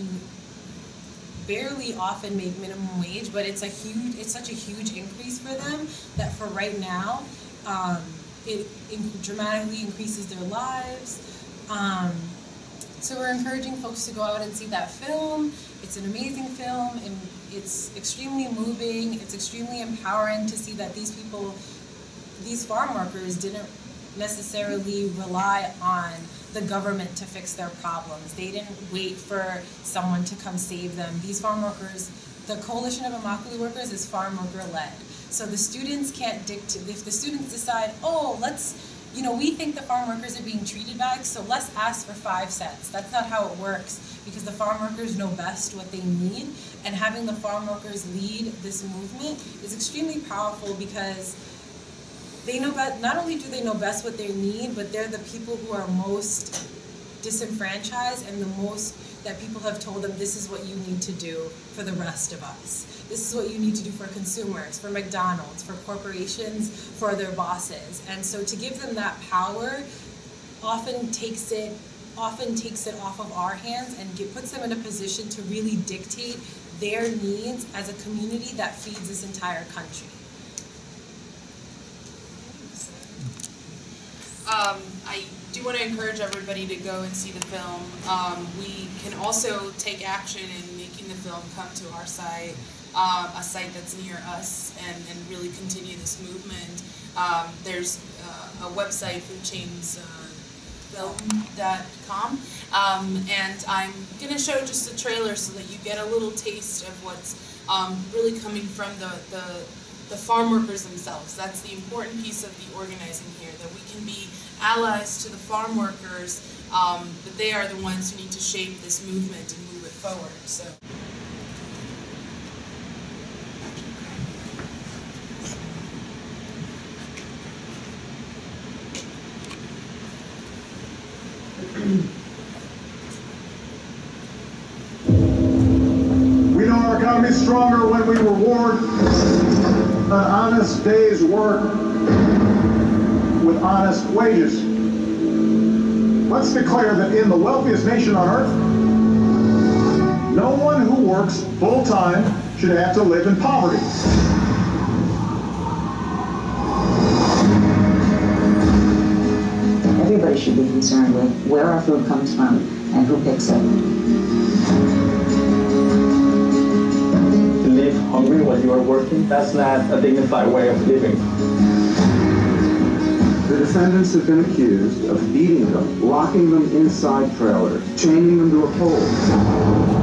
[SPEAKER 5] barely often make minimum wage, but it's such a huge increase for them that for right now, it dramatically increases their lives. So we're encouraging folks to go out and see that film. It's an amazing film, and it's extremely moving. It's extremely empowering to see that these people, these farm workers, didn't necessarily rely on the government to fix their problems. They didn't wait for someone to come save them. These farm workers, the Coalition of NYCLU Workers is farm worker led. So the students can't dictate, if the students decide, oh, we think the farm workers are being treated bad, so let's ask for 5 cents. That's not how it works, because the farm workers know best what they need, and having the farm workers lead this movement is extremely powerful because they know not only do they know best what they need, but they're the people who are most disenfranchised and the most that people have told them, this is what you need to do for the rest of us. This is what you need to do for consumers, for McDonald's, for corporations, for their bosses. And so to give them that power often takes it off of our hands and puts them in a position to really dictate their needs as a community that feeds this entire country.
[SPEAKER 1] I do want to encourage everybody to go and see the film. We can also take action in making the film come to our site, a site that's near us, and really continue this movement. There's a website, foodchainsfilm.com, and I'm going to show just a trailer so that you get a little taste of what's really coming from the farm workers themselves. That's the important piece of the organizing here, that we can be allies to the farm workers, but they are the ones who need to shape this movement and move it forward. So.
[SPEAKER 6] We know our economy is stronger when we reward an honest day's work with honest wages. Let's declare that in the wealthiest nation on earth, no one who works full-time should have to live in poverty.
[SPEAKER 7] Everybody should be concerned with where our food comes from and who picks it.
[SPEAKER 8] To live hungry while you are working, that's not a dignified way of living.
[SPEAKER 6] The defendants have been accused of beating them, locking them inside trailers, chaining them to a pole.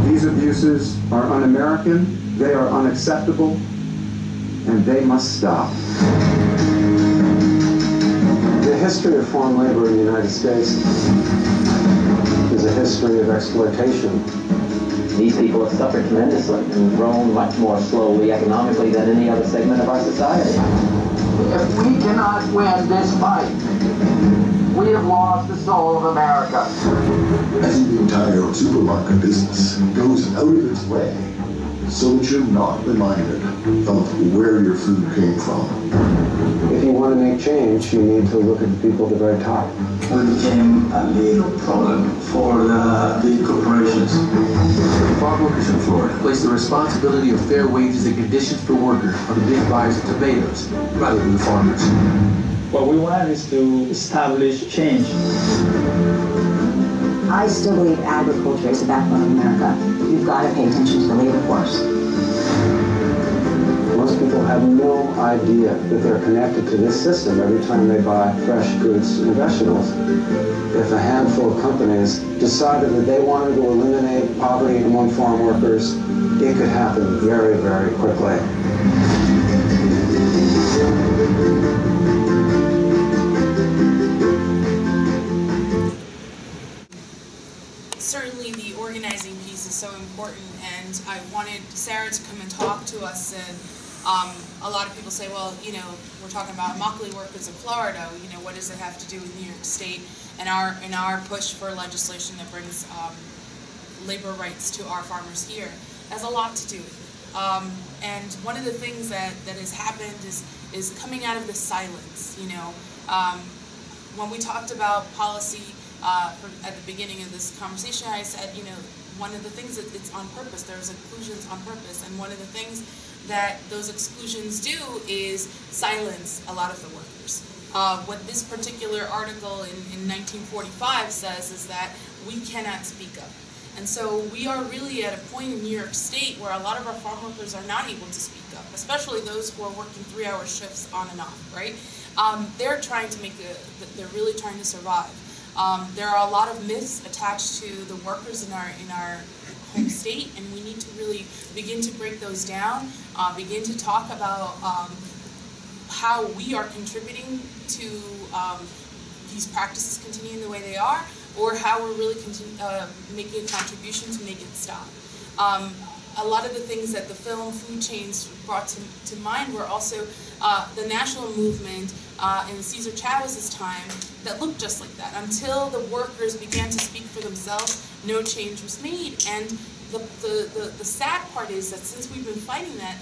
[SPEAKER 6] These abuses are un-American, they are unacceptable, and they must stop.
[SPEAKER 9] The history of farm labor in the United States is a history of exploitation.
[SPEAKER 10] These people have suffered tremendously and grown much more slowly economically than any other segment of our society.
[SPEAKER 11] If we cannot win this fight, we have lost the soul of America.
[SPEAKER 12] I think the entire supermarket business goes out of its way so that you're not reminded of where your food came from.
[SPEAKER 9] If you want to make change, you need to look at the people at the very top.
[SPEAKER 13] We became a little problem for the big corporations.
[SPEAKER 14] Farmworkers in Florida place the responsibility of fair wages and conditions for workers on the big buyers of tomatoes rather than the farmers.
[SPEAKER 8] What we want is to establish change.
[SPEAKER 7] I still believe agriculture is the backbone of America. You've got to pay attention to the labor force.
[SPEAKER 9] Most people have no idea that they're connected to this system every time they buy fresh goods and vegetables. If a handful of companies decided that they wanted to eliminate poverty among farm workers, it could happen very, very quickly.
[SPEAKER 1] Certainly the organizing piece is so important, and I wanted Sarah to come and talk to us. And a lot of people say, well, you know, we're talking about motley workers in Florida, you know, what does it have to do with New York State and our push for legislation that brings labor rights to our farmers here? It has a lot to do with it. And one of the things that has happened is coming out of the silence, you know. When we talked about policy at the beginning of this conversation, I said, you know, one of the things that it's on purpose, there's exclusions on purpose, and one of the things that those exclusions do is silence a lot of the workers. What this particular article in 1945 says is that we cannot speak up. And so we are really at a point in New York State where a lot of our farm workers are not able to speak up, especially those who are working 3-hour shifts on and off, right? They're trying to they're really trying to survive. There are a lot of myths attached to the workers in our home state, and we need to really begin to break those down, begin to talk about how we are contributing to these practices continuing the way they are, or how we're really making a contribution to make it stop. A lot of the things that the film Food Chains brought to mind were also the national movement in Cesar Chavez's time that looked just like that. Until the workers began to speak for themselves, no change was made. And the sad part is that since we've been fighting that,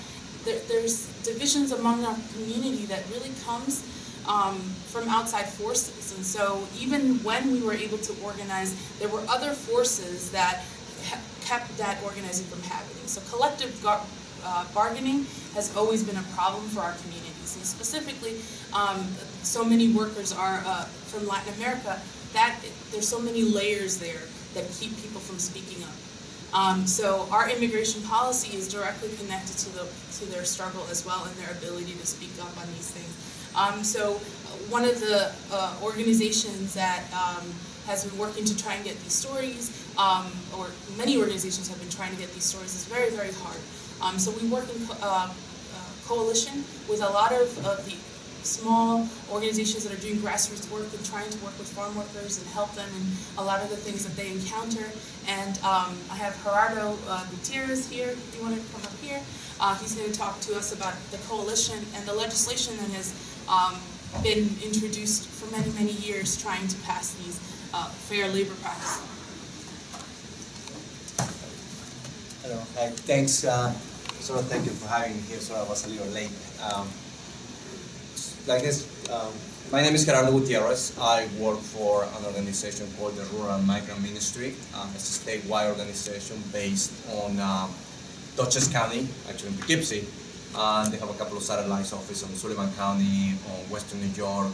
[SPEAKER 1] there's divisions among our community that really comes from outside forces. And so even when we were able to organize, there were other forces that kept that organizing from happening. So collective bargaining has always been a problem for our communities. And specifically, so many workers are from Latin America, that there's so many layers there that keep people from speaking up. So our immigration policy is directly connected to their struggle as well, and their ability to speak up on these things. So one of the organizations that has been working to try and get these stories, or many organizations have been trying to get these stories, is very, very hard. So we work in coalition with a lot of the small organizations that are doing grassroots work and trying to work with farm workers and help them in a lot of the things that they encounter. And I have Gerardo Gutierrez here, if you want to come up here. He's going to talk to us about the coalition and the legislation that has been introduced for many, many years trying to pass these fair labor practice.
[SPEAKER 15] Hello, hi, thanks. Thank you for having me here. Sorry, I was a little late. My name is Gerardo Gutierrez. I work for an organization called the Rural Migrant Ministry. It's a statewide organization based on Dutchess County, actually in Poughkeepsie, and they have a couple of satellite offices in Sullivan County, on Western New York.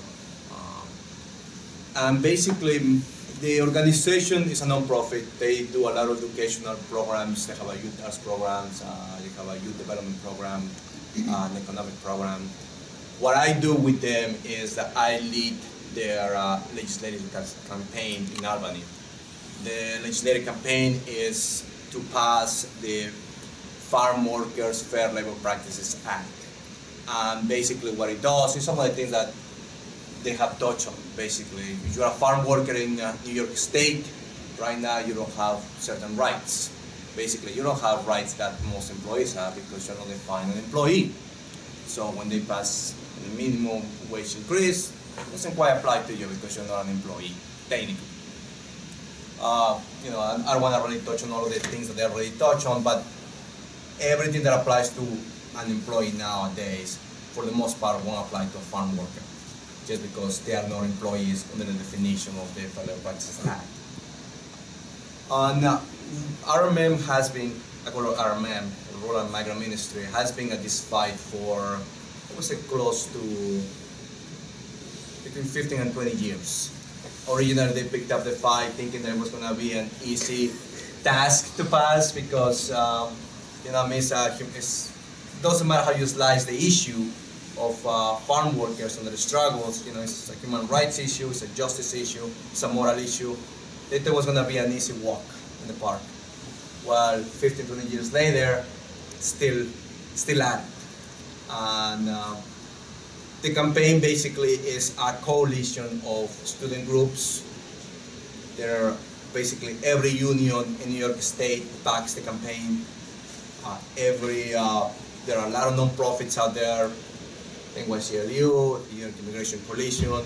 [SPEAKER 15] And basically, the organization is a non-profit. They do a lot of educational programs. They have a youth arts programs. They have a youth development program, an economic program. What I do with them is that I lead their legislative campaign in Albany. The legislative campaign is to pass the Farmworkers Fair Labor Practices Act. And basically what it does is some of the things that they have touched on. Basically, if you're a farm worker in New York State, right now you don't have certain rights. Basically, you don't have rights that most employees have because you're not defined an employee. So when they pass the minimum wage increase, it doesn't quite apply to you because you're not an employee, technically. I don't want to really touch on all of the things that they already touched on, but everything that applies to an employee nowadays, for the most part, won't apply to a farm worker, just because they are not employees under the definition of the Fair Labor Practices Act. RMM has been, I call it RMM, Rural Migrant Ministry, has been at this fight for, I would say, close to between 15 and 20 years. Originally, they picked up the fight thinking that it was going to be an easy task to pass because, it doesn't matter how you slice the issue of farm workers and their struggles. It's a human rights issue, it's a justice issue, it's a moral issue. They thought it was going to be an easy walk in the park. While 15, 20 years later, still at it. And the campaign basically is a coalition of student groups. There are basically every union in New York State backs the campaign. There are a lot of non-profits out there. NYCLU, the New York Immigration Coalition,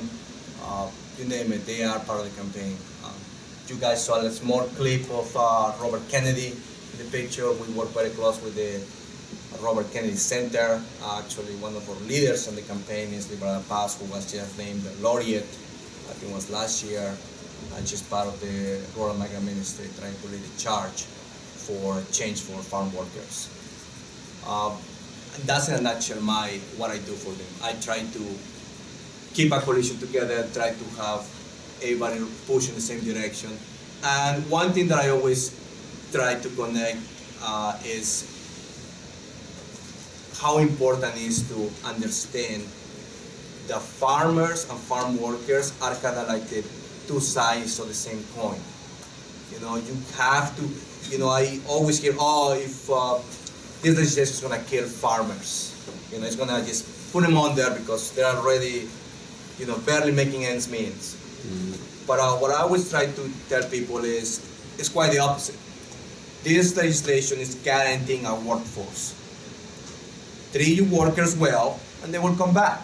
[SPEAKER 15] you name it, they are part of the campaign. You guys saw a small clip of Robert Kennedy in the picture. We work very close with the Robert Kennedy Center. Actually, one of our leaders in the campaign is Liberal Paz, who was just named the laureate, I think it was last year, and she's part of the Rural Migrant Ministry trying to lead the charge for change for farm workers. That's in a nutshell what I do for them. I try to keep a coalition together, try to have everybody push in the same direction. And one thing that I always try to connect is how important it is to understand the farmers and farm workers are kind of like the two sides of the same coin. You have to, I always hear, if this legislation is going to kill farmers. It's going to just put them on there because they're already, barely making ends meet. But what I always try to tell people is, it's quite the opposite. This legislation is guaranteeing a workforce. Treat your workers well, and they will come back.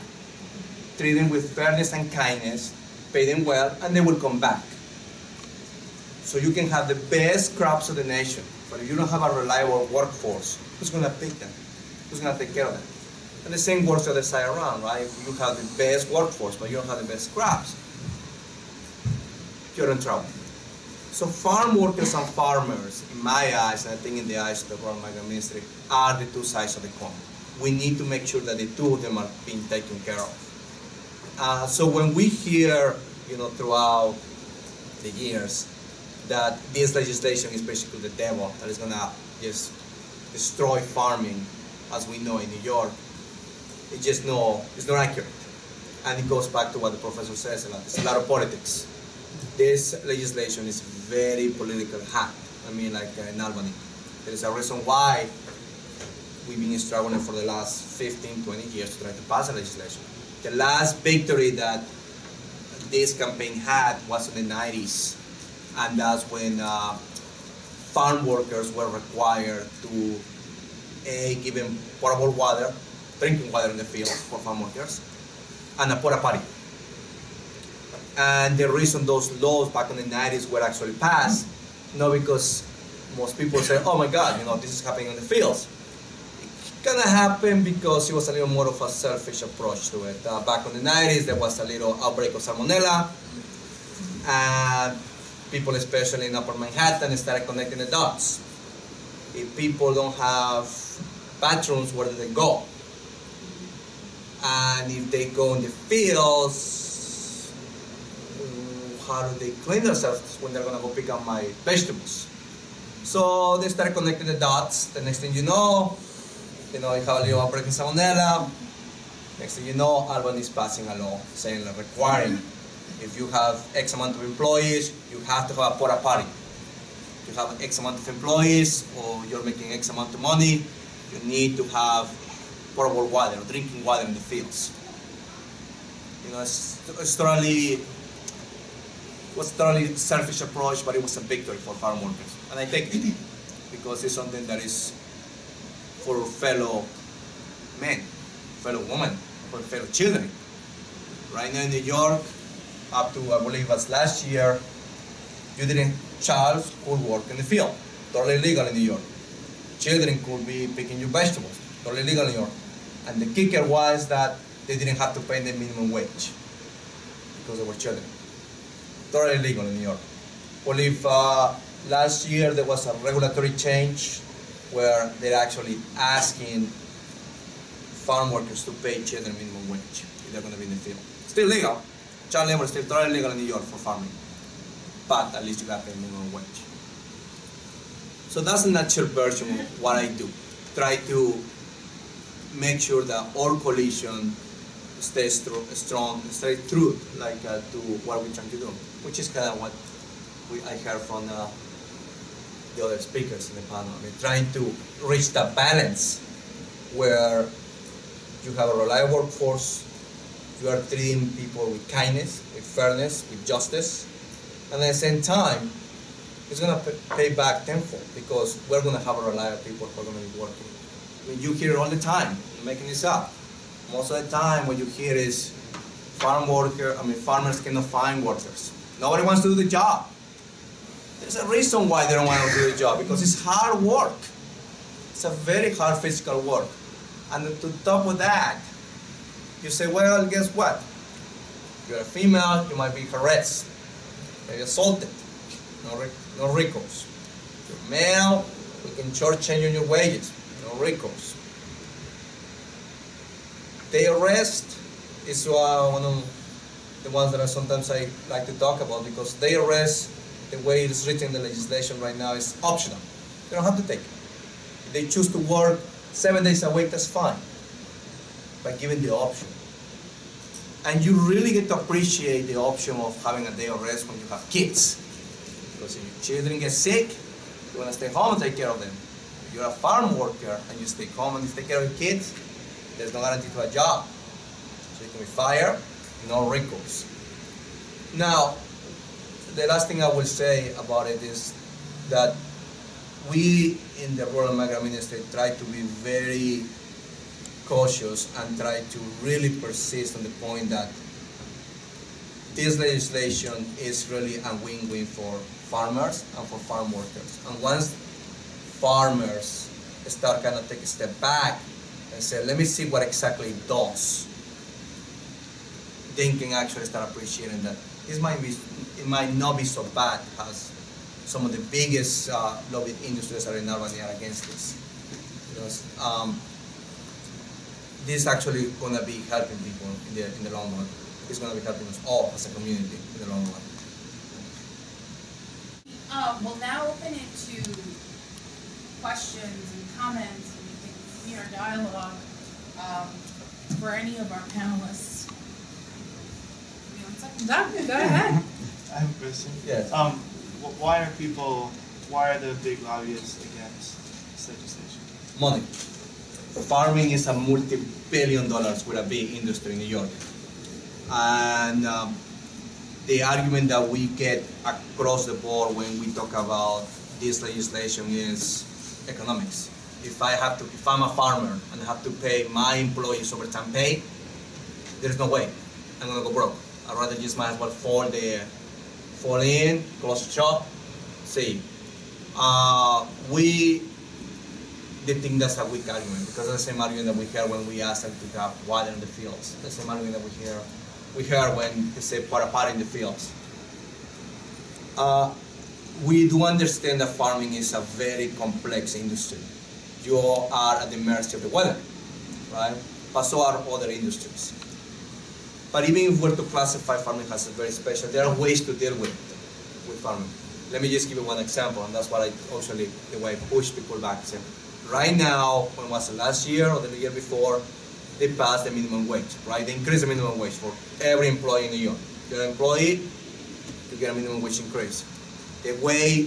[SPEAKER 15] Treat them with fairness and kindness, pay them well, and they will come back. So you can have the best crops of the nation, but if you don't have a reliable workforce, who's going to pick them? Who's going to take care of them? And the same works the other side around, right? If you have the best workforce, but you don't have the best crops, you're in trouble. So farm workers and farmers, in my eyes, and I think in the eyes of the Rural Migrant Ministry, are the two sides of the coin. We need to make sure that the two of them are being taken care of. So when we hear, throughout the years, that this legislation is basically the devil, that is going to just destroy farming as we know in New York, it's not accurate. And it goes back to what the professor says, it's a lot of politics. This legislation is very political hot. Like in Albany. There is a reason why we've been struggling for the last 15, 20 years to try to pass a legislation. The last victory that this campaign had was in the 90s. And that's when farm workers were required to give them potable water, drinking water in the field for farm workers, and a porta potty. And the reason those laws back in the 90s were actually passed, not because most people say, oh my God, this is happening in the fields. It kind of happened because it was a little more of a selfish approach to it. Back in the 90s, there was a little outbreak of salmonella, and people, especially in Upper Manhattan, started connecting the dots. If people don't have bathrooms, where do they go? And if they go in the fields, how do they clean themselves when they're going to go pick up my vegetables? So they started connecting the dots. The next thing you know, you have a little outbreak in salmonella. Next thing you know, Albany is passing a law saying, requiring, if you have X amount of employees, you have to have a porta potty. If you have X amount of employees, or you're making X amount of money, you need to have potable water, or drinking water in the fields. It's totally selfish approach, but it was a victory for farm workers. And I take it because it's something that is for fellow men, fellow women, for fellow children. Right now in New York, up to I believe it was last year, child could work in the field, totally legal in New York. Children could be picking your vegetables, totally legal in New York. And the kicker was that they didn't have to pay the minimum wage because they were children. Totally legal in New York. Well, if last year there was a regulatory change where they're actually asking farm workers to pay children minimum wage if they're going to be in the field. Still legal. Child labor is still totally legal in New York for farming. But at least you got to pay minimum wage. So that's a nutshell version of what I do. Try to make sure that all coalition stays strong, stay true, to what we're trying to do, which is kind of what I heard from the other speakers in the panel. I mean, trying to reach that balance where you have a reliable workforce, you are treating people with kindness, with fairness, with justice, and at the same time, it's going to pay back tenfold because we're going to have a reliable people who are going to be working. I mean, you hear it all the time, I'm making this up. Most of the time what you hear is farmers cannot find workers. Nobody wants to do the job. There's a reason why they don't want to do the job, because it's hard work. It's a very hard physical work. And to top of that, you say, well, guess what? You're a female, you might be harassed, maybe assaulted, no recourse. You're male, we can shortchange on your wages, no recourse. The arrest is one of the ones that sometimes I like to talk about, because the arrest, the way it's written in the legislation right now, is optional. They don't have to take it. If they choose to work 7 days a week, that's fine, by giving the option. And you really get to appreciate the option of having a day of rest when you have kids. Because if your children get sick, you want to stay home and take care of them. If you're a farm worker and you stay home and you take care of your kids, there's no guarantee to a job. So you can be fired, no recourse. Now, the last thing I will say about it is that we in the rural migrant ministry try to be very cautious and try to really persist on the point that this legislation is really a win-win for farmers and for farm workers. And once farmers start kind of take a step back and say, let me see what exactly it does, then can actually start appreciating that it might not be so bad as some of the biggest lobby industries are in Albany are against this. Because this is actually going to be helping people in the long run. It's going to be helping us all as a community in the long run.
[SPEAKER 1] We'll now open it to questions and comments, and we can continue our dialogue for any of our panelists. Give me 1 second. Go ahead.
[SPEAKER 3] I have a question.
[SPEAKER 15] Yes.
[SPEAKER 3] Why are the big lobbyists against this legislation?
[SPEAKER 15] Money. Farming is a multi-billion-dollar with a big industry in New York. And the argument that we get across the board when we talk about this legislation is economics. If I'm a farmer and I have to pay my employees overtime pay, there's no way I'm gonna go broke. I'd rather just might as well fall in, close the shop, see. They think that's a weak argument, because that's the same argument that we hear when we ask them to have water in the fields. That's the same argument that we hear when they say put a pot in the fields. We do understand that farming is a very complex industry. You are at the mercy of the weather, right? But so are other industries. But even if we're to classify farming as a very special, there are ways to deal with farming. Let me just give you one example, and that's what the way I push people back. So right now, when was it, last year or the year before, they passed the minimum wage, right? They increased the minimum wage for every employee in New York. If you're an employee, you get a minimum wage increase. The way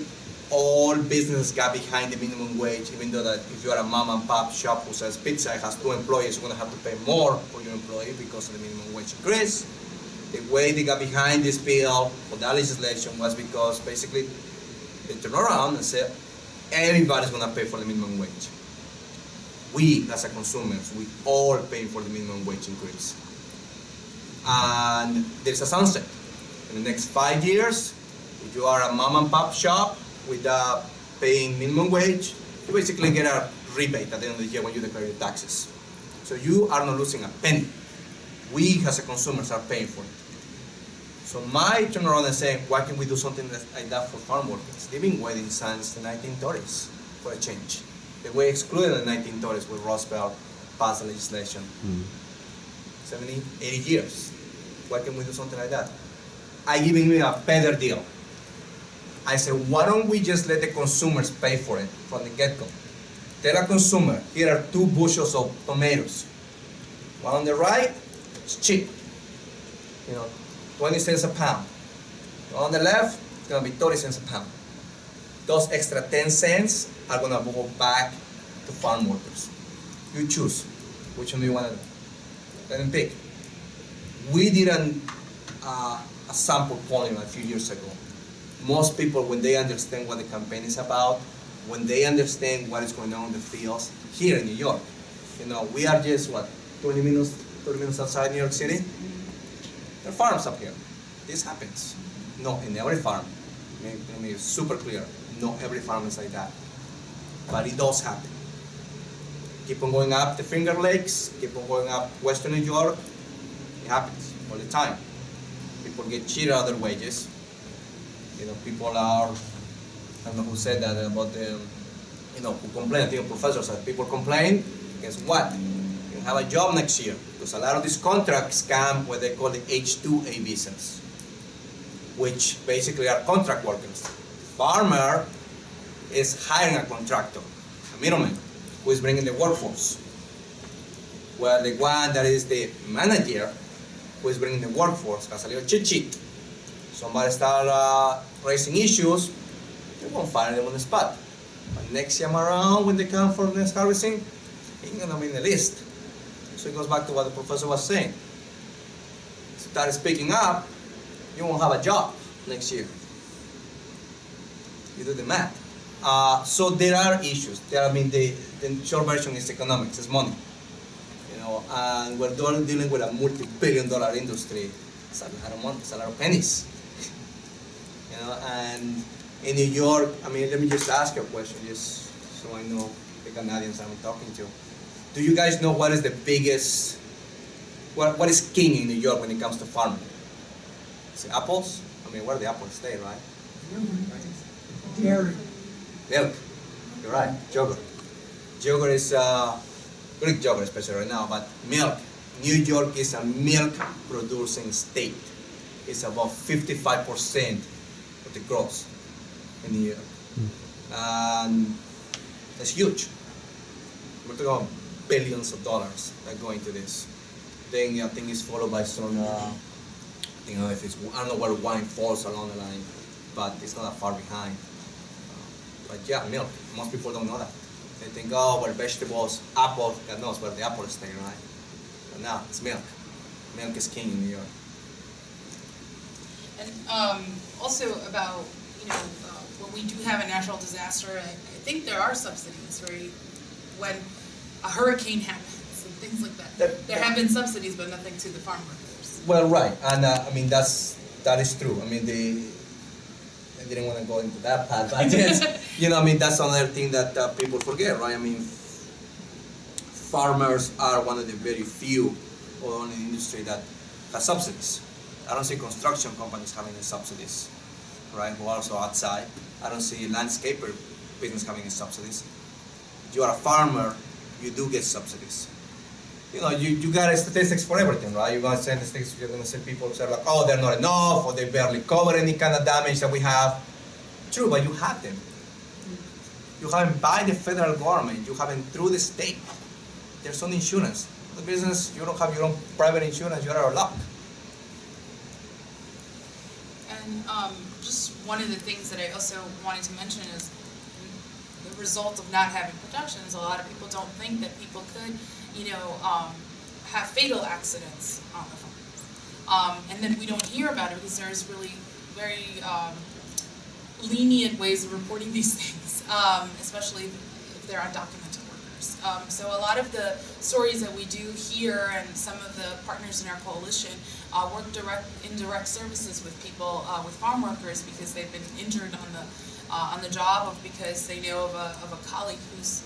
[SPEAKER 15] all businesses got behind the minimum wage, even though that if you're a mom and pop shop who sells pizza and has 2 employees, you're going to have to pay more for your employee because of the minimum wage increase. The way they got behind this bill for that legislation was because basically they turned around and said everybody's going to pay for the minimum wage. We, as a consumers, we all pay for the minimum wage increase. And there's a sunset. In the next 5 years, if you are a mom and pop shop without paying minimum wage, you basically get a rebate at the end of the year when you declare your taxes. So you are not losing a penny. We, as a consumers, are paying for it. So my turn around and say, why can't we do something like that for farm workers? They've been waiting since the 1930s for a change. They were excluded in the 1930s when Roosevelt passed the legislation. 70, 80 years. Why can't we do something like that? I give him a better deal. I said, why don't we just let the consumers pay for it from the get-go? Tell a consumer, here are 2 bushels of tomatoes. One on the right, it's cheap. 20 cents a pound. On the left, it's going to be 30 cents a pound. Those extra 10 cents are going to go back to farm workers. You choose which one do you want to do. Let them pick. We did a sample polling a few years ago. Most people, when they understand what the campaign is about, when they understand what is going on in the fields here in New York, we are just, 30 minutes outside New York City? There are farms up here. This happens. No, in every farm. Let me be super clear. Not every farm is like that. But it does happen. Keep on going up the Finger Lakes, keep on going up Western New York. It happens all the time. People get cheated out of their wages. People are, I don't know who said that about the, who complain. I think a professor said, people complain, guess what? You have a job next year. Because a lot of these contracts come what they call the H-2A visas, which basically are contract workers. Farmer is hiring a contractor, a middleman, who is bringing the workforce. Well, the one that is the manager, who is bringing the workforce, has a little cheat sheet. Somebody start raising issues, they won't fire them on the spot. But next time around, when they come for next harvesting, he's going to be in the list. So it goes back to what the professor was saying. Start speaking up, you won't have a job next year. You do the math. So there are issues. The short version is economics, it's money. And we're dealing with a multi-billion-dollar industry. It's a lot of money, it's a lot of pennies. And in New York, let me just ask you a question, just so I know the Canadians I'm talking to. Do you guys know what is the biggest, what is king in New York when it comes to farming? Is it apples? Where do the apples stay, right?
[SPEAKER 2] Dairy.
[SPEAKER 15] Milk. You're right. Yogurt. Yogurt is Greek yogurt, especially right now, but milk. New York is a milk-producing state. It's about 55% of the gross in the year, and that's huge. We're talking about billions of dollars that go into this. Then I think it's followed by some, I don't know where wine falls along the line, but it's not that far behind. But yeah, milk. Most people don't know that. They think, oh, well, vegetables, apples, God knows where the apples stay, right? But no, it's milk. Milk is king in New York.
[SPEAKER 1] And also about, when we do have a natural disaster, I think there are subsidies, right? When a hurricane happens and things like that. There have been subsidies, but nothing to the farm workers.
[SPEAKER 15] Well, right, and I mean that is true. I mean I didn't want to go into that path, but yes, I mean that's another thing that people forget, right? I mean, farmers are one of the very few in the industry that has subsidies. I don't see construction companies having the subsidies, right? Who are also outside. I don't see landscaper business having the subsidies. If you are a farmer, you do get subsidies. You got statistics for everything, right? You're going to send statistics, you're going to send people say like, oh, they're not enough, or they barely cover any kind of damage that we have. True, but you have them. You have them by the federal government, you have them through the state. There's some insurance. The business, you don't have your own private insurance, you're out of luck.
[SPEAKER 1] And just one of the things that I also wanted to mention is the result of not having protections. A lot of people don't think that people could, have fatal accidents on the farm. And then we don't hear about it because there's really very lenient ways of reporting these things, especially if they're undocumented workers. So a lot of the stories that we do here and some of the partners in our coalition work in direct services with people, with farm workers, because they've been injured on the job, or because they know of a colleague who's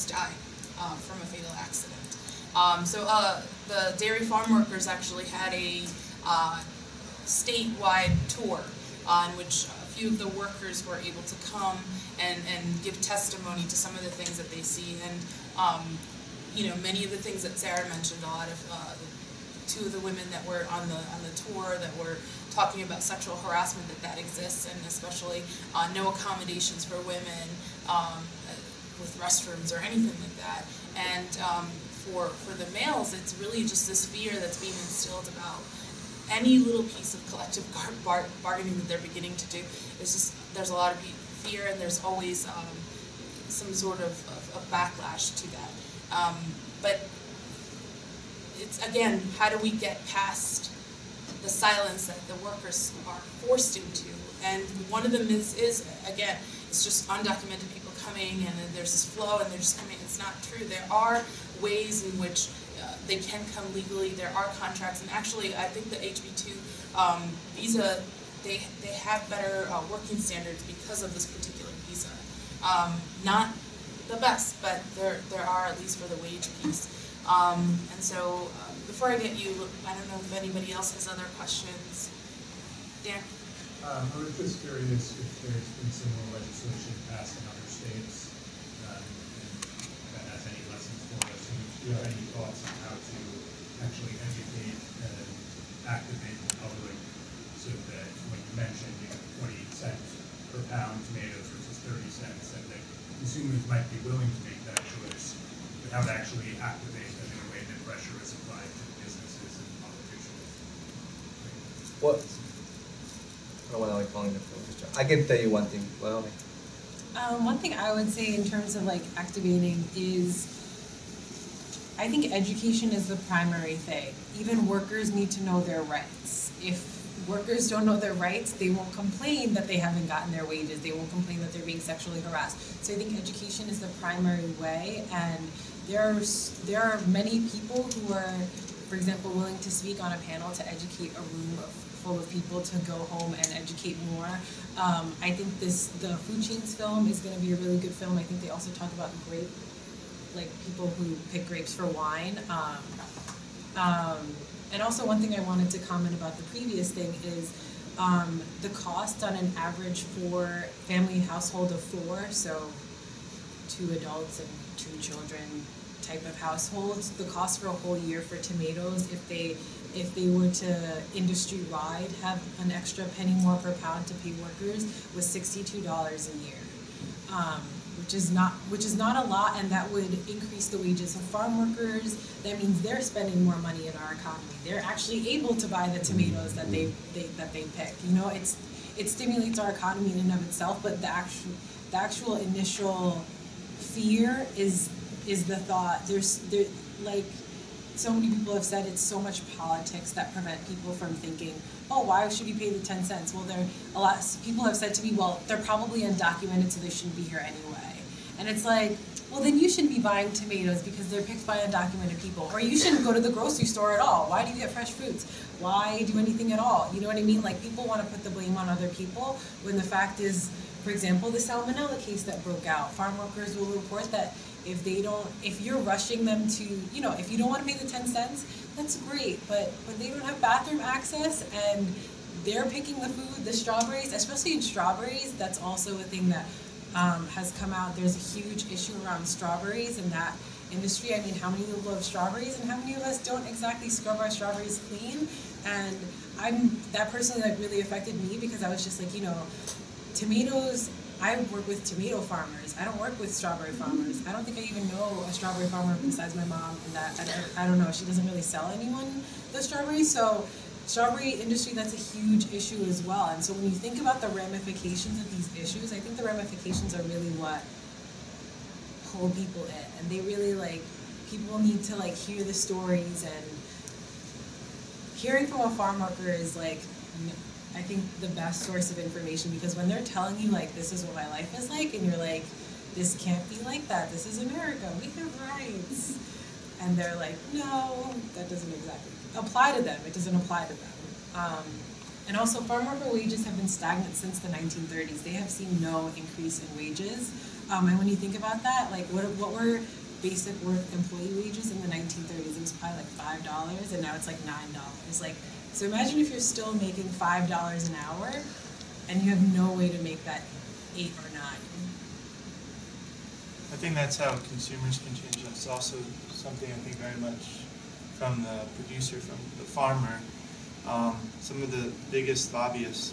[SPEAKER 1] died from a fatal accident. So the dairy farm workers actually had a statewide tour in which a few of the workers were able to come and give testimony to some of the things that they see. And many of the things that Sarah mentioned, a lot of two of the women that were on the tour that were talking about sexual harassment that exists, and especially no accommodations for women with restrooms or anything like that. And for the males, it's really just this fear that's being instilled about any little piece of collective bargaining that they're beginning to do. It's just, there's a lot of fear, and there's always some sort of backlash to that. But it's, again, how do we get past the silence that the workers are forced into? And one of the myths is, again, it's just undocumented people coming, and then there's this flow, and they're just coming. It's not true. There are ways in which they can come legally. There are contracts, and actually, I think the HB2 visa, they have better working standards because of this particular visa. Not the best, but there are, at least for the wage piece. And so, before I get you, I don't know if anybody else has other questions. Dan?
[SPEAKER 16] I was just curious if there's been similar legislation passed in other states, and that has any lessons for us. And do you have any thoughts on how to actually educate and activate the public so that when you mentioned 20 cents per pound tomatoes versus 30 cents, that the consumers might be willing to make that choice, but how to actually activate them in a way that pressure is applied to businesses and politicians?
[SPEAKER 15] What? I can tell you one thing. Well,
[SPEAKER 5] one thing I would say in terms of like activating is, I think education is the primary thing. Even workers need to know their rights. If workers don't know their rights, they won't complain that they haven't gotten their wages. They won't complain that they're being sexually harassed. So I think education is the primary way, and there are many people who are, for example, willing to speak on a panel to educate a room full of people to go home and educate more. I think the Food Chains film is going to be a really good film. I think they also talk about people who pick grapes for wine. And also one thing I wanted to comment about the previous thing is the cost on an average for family household of 4, so 2 adults and 2 children type of households, the cost for a whole year for tomatoes, if they were to industry-wide have an extra penny more per pound to pay workers, was $62 a year, which is not a lot, and that would increase the wages of farm workers. That means they're spending more money in our economy. They're actually able to buy the tomatoes that they pick. It stimulates our economy in and of itself, but the actual initial fear is the thought. So many people have said it's so much politics that prevent people from thinking, oh, why should we pay the 10 cents? Well, people have said to me, well, they're probably undocumented, so they shouldn't be here anyway. And it's like, well, then you shouldn't be buying tomatoes because they're picked by undocumented people. Or you shouldn't go to the grocery store at all. Why do you get fresh fruits? why do anything at all? You know what I mean? Like, people want to put the blame on other people when the fact is, for example, the salmonella case that broke out. Farm workers will report that if you're rushing them to, you know, if you don't want to pay the 10 cents, that's great, but when they don't have bathroom access and they're picking the food, the strawberries, especially in strawberries, that's also a thing that has come out. There's a huge issue around strawberries in that industry. I mean, how many of us love strawberries and how many of us don't exactly scrub our strawberries clean? And that personally like really affected me because I was just like, you know, tomatoes, I work with tomato farmers. I don't work with strawberry farmers. I don't think I even know a strawberry farmer besides my mom, and that I don't know. She doesn't really sell anyone the strawberries. So strawberry industry, that's a huge issue as well. And so when you think about the ramifications of these issues, I think the ramifications are really what pull people in. And they really like, people need to like hear the stories, and hearing from a farm worker is like, I think the best source of information, because when they're telling you like, this is what my life is like, and you're like, this can't be like that, this is America, we have rights. And they're like, no, that doesn't exactly apply to them, it doesn't apply to them. And also farm worker wages have been stagnant since the 1930s. They have seen no increase in wages. And when you think about that, like what were basic work employee wages in the 1930s? It was probably like $5, and now it's like $9. Like, so imagine if you're still making $5 an hour and you have no way to make that 8 or 9.
[SPEAKER 3] I think that's how consumers can change. That's also something I think very much from the producer, from the farmer. Some of the biggest lobbyists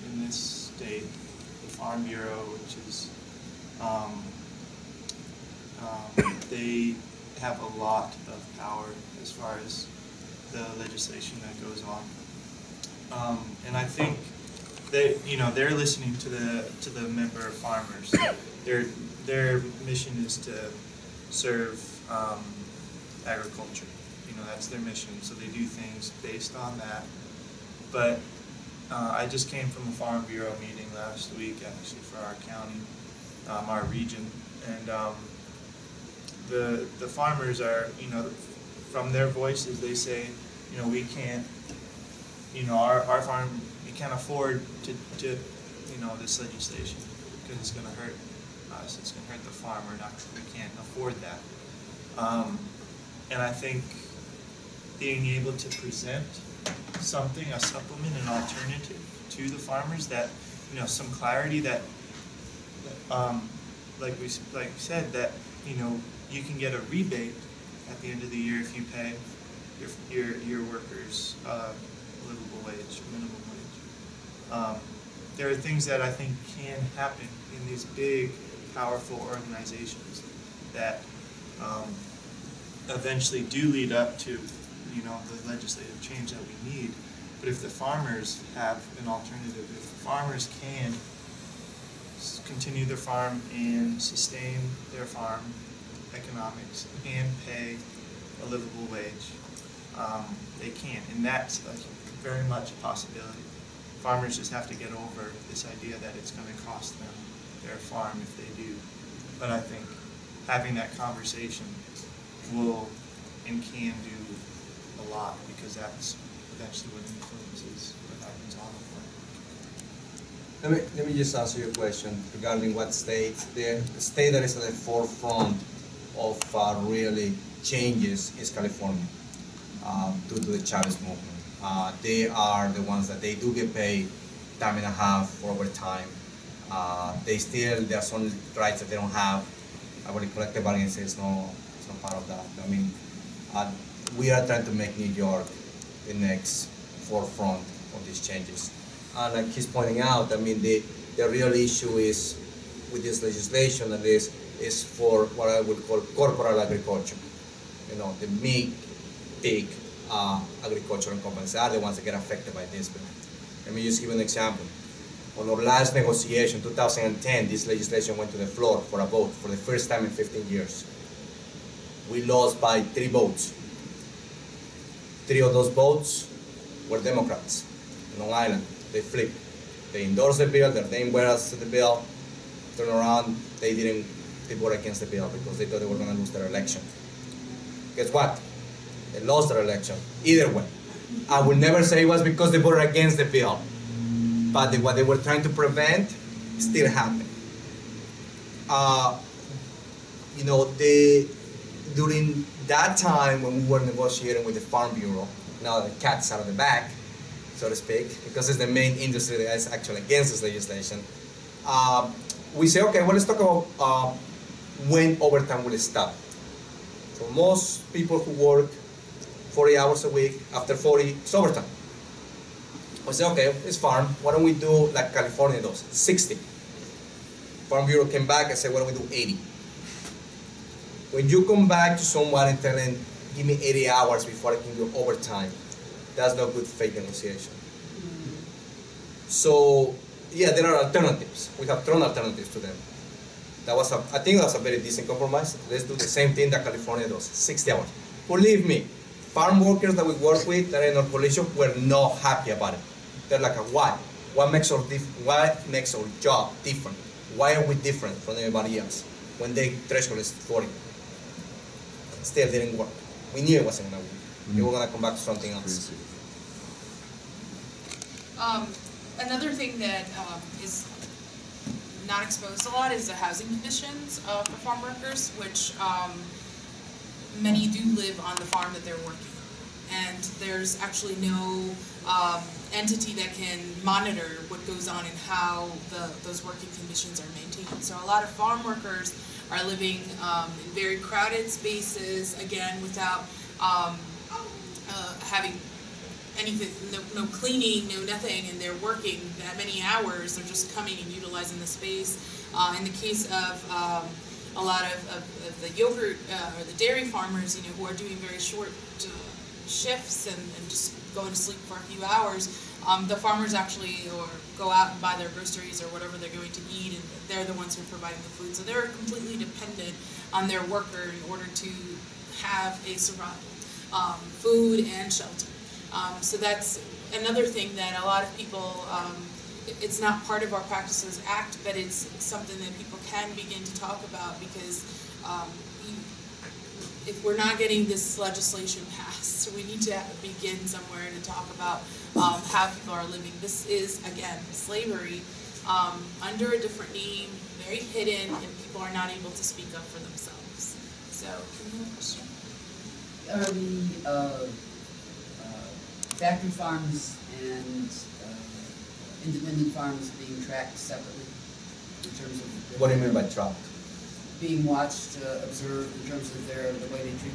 [SPEAKER 3] in this state, the Farm Bureau, which is, they have a lot of power as far as the legislation that goes on, and I think they, you know, they're listening to the member farmers. Their mission is to serve agriculture. You know, that's their mission. So they do things based on that. But I just came from a Farm Bureau meeting last week, actually, for our county, our region, and the farmers are, you know, from their voices, they say, you know, we can't, you know, our farm, we can't afford to you know, this legislation because it's going to hurt us, it's going to hurt the farmer, we can't afford that. And I think being able to present something, a supplement, an alternative to the farmers that, you know, some clarity that, like we said, that, you know, you can get a rebate at the end of the year if you pay your workers livable wage, minimum wage. There are things that I think can happen in these big, powerful organizations that eventually do lead up to, you know, the legislative change that we need. But if the farmers have an alternative, if the farmers can continue their farm and sustain their farm economics and pay a livable wage, they can, and that's very much a possibility. Farmers just have to get over this idea that it's going to cost them their farm if they do. But I think having that conversation will and can do a lot, because that's eventually what influences what happens on the farm.
[SPEAKER 15] Let me just answer your question regarding what state. The state that is at the forefront of really changes is California, due to the Chavez movement. They are the ones that they do get paid time and a half for overtime. There are some rights that they don't have. I believe collective bargaining is not part of that. I mean, we are trying to make New York the next forefront of these changes. And like he's pointing out, I mean, the real issue is with this legislation, and this is for what I would call corporate agriculture. You know, the big agricultural companies are the ones that get affected by this. But let me just give you an example. On our last negotiation, 2010, this legislation went to the floor for a vote for the first time in 15 years. We lost by 3 votes. 3 of those votes were Democrats in Long Island. They flipped. They endorsed the bill, their name was the bill, turned around, they voted against the bill because they thought they were going to lose their election. Guess what? They lost their election, either way. I will never say it was because they voted against the bill, but what they were trying to prevent still happened. You know, during that time when we were negotiating with the Farm Bureau, now the cat's out of the bag, so to speak, because it's the main industry that is actually against this legislation, we say, okay, well, let's talk about when overtime will stop. For most people who work 40 hours a week, after 40, it's overtime. We say, okay, it's farm. Why don't we do like California does, 60? Farm Bureau came back and said, why don't we do 80? When you come back to someone and tell them, give me 80 hours before I can do overtime, that's not good faith negotiation. So, yeah, there are alternatives. We have thrown alternatives to them. I think that was a very decent compromise. Let's do the same thing that California does, 60 hours. Believe me, farm workers that we work with that are in our coalition were not happy about it. They're like, why? What makes our job different? Why are we different from everybody else when the threshold is 40? Still didn't work. We knew it wasn't going to work. We were going to come back to something else.
[SPEAKER 1] Another thing that is not exposed a lot is the housing conditions for farm workers, which many do live on the farm that they're working on. And there's actually no entity that can monitor what goes on and how those working conditions are maintained. So a lot of farm workers are living in very crowded spaces, again, without having anything, no cleaning, no nothing, and they're working that many hours. They're just coming and utilizing the space. In the case of a lot of the yogurt or the dairy farmers, you know, who are doing very short shifts and just going to sleep for a few hours, the farmers actually go out and buy their groceries or whatever they're going to eat, and they're the ones who are providing the food. So they're completely dependent on their worker in order to have a survival, food and shelter. So that's another thing that a lot of people, it's not part of our Practices Act, but it's something that people can begin to talk about, because if we're not getting this legislation passed, we need to begin somewhere to talk about how people are living. This is, again, slavery under a different name, very hidden, and people are not able to speak up for themselves. So, any other question?
[SPEAKER 17] Are the factory farms and independent farms being tracked separately in terms of...
[SPEAKER 15] What do you mean by tracked?
[SPEAKER 17] Being watched, observed in terms of the way they treat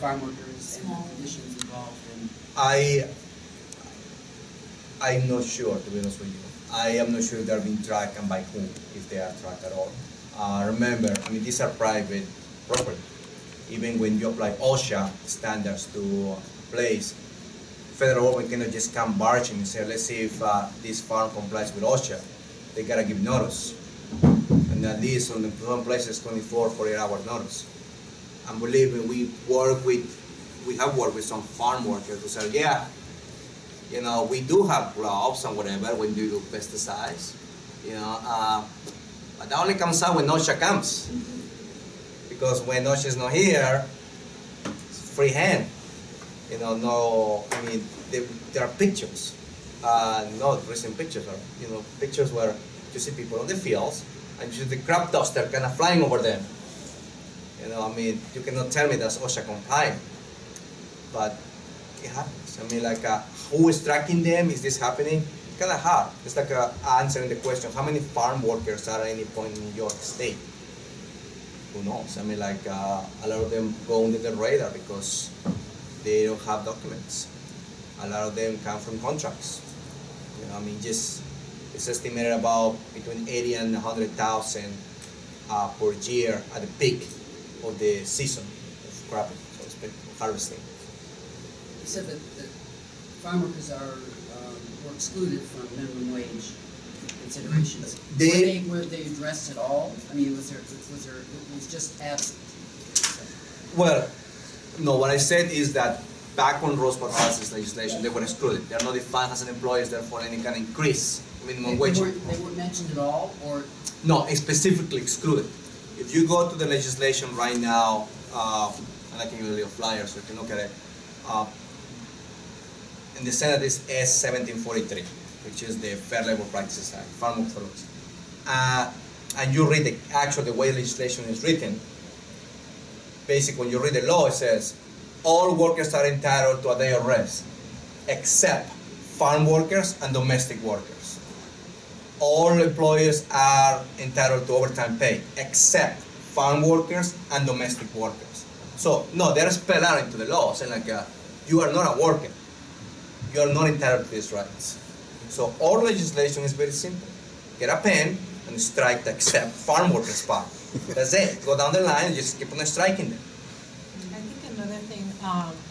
[SPEAKER 17] farm workers and the conditions involved in...
[SPEAKER 15] I'm not sure, to be honest with you. I am not sure if they're being tracked and by whom, if they are tracked at all. Remember, I mean, these are private property. Even when you apply OSHA standards to a place, federal government cannot just come barging and say, let's see if this farm complies with OSHA. They gotta give notice. And at least on some places, 24, 48-hour notice. And believe me, we have worked with some farm workers who say, yeah, you know, we do have gloves and whatever when you do pesticides, you know, but that only comes out when OSHA comes. Because when OSHA is not here, it's free hand. You know, no, I mean, there are pictures, not recent pictures, or, you know, pictures where you see people on the fields and you see the crop duster kind of flying over them. You know, I mean, you cannot tell me that's OSHA compliant, but it happens. I mean, like, who is tracking them? Is this happening? It's kind of hard. It's like answering the question, how many farm workers are at any point in New York State? Who knows? I mean, like, a lot of them go under the radar because they don't have documents. A lot of them come from contracts. You know, I mean, just it's estimated about between 80 and 100,000 per year at the peak of the season of cropping, so to speak, harvesting.
[SPEAKER 17] You said that farm workers were excluded from minimum wage considerations. Were they addressed at all? I mean, it was just absent?
[SPEAKER 15] Well, no, what I said is that back on Rose Patras's legislation, they were excluded. They are not defined as an employer, therefore any kind of increase minimum wage.
[SPEAKER 17] They weren't mentioned at all, or?
[SPEAKER 15] No, it's specifically excluded. If you go to the legislation right now, and I can give you a little flyer so you can look at it, in the Senate is S 1743, which is the Fair Labor Practices Act, Farmworkers. And you read the way legislation is written. Basically, when you read the law, it says all workers are entitled to a day of rest, except farm workers and domestic workers. All employers are entitled to overtime pay, except farm workers and domestic workers. So, no, they're spelled out into the law, saying like, you are not a worker. You are not entitled to these rights. So, our legislation is very simple. Get a pen and strike the except farm workers part. That's it. Go down the line and just keep on striking them.
[SPEAKER 5] I think another thing,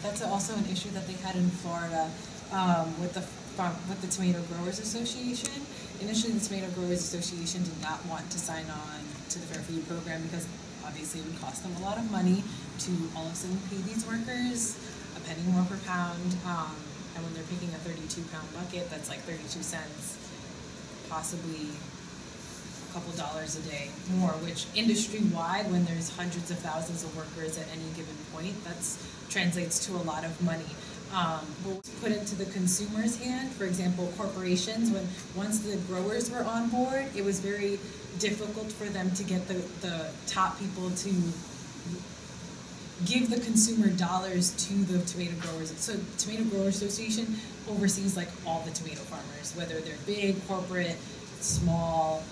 [SPEAKER 5] that's also an issue that they had in Florida with the Tomato Growers Association. Initially, the Tomato Growers Association did not want to sign on to the Fair Food Program because obviously it would cost them a lot of money to all of a sudden pay these workers a penny more per pound. And when they're picking a 32-pound bucket, that's like 32 cents, possibly a couple dollars a day more, which industry-wide, when there's hundreds of thousands of workers at any given point, that translates to a lot of money. But put into the consumer's hand, for example, corporations, once the growers were on board, it was very difficult for them to get the top people to give the consumer dollars to the tomato growers. So the Tomato Growers Association oversees like all the tomato farmers, whether they're big, corporate, small,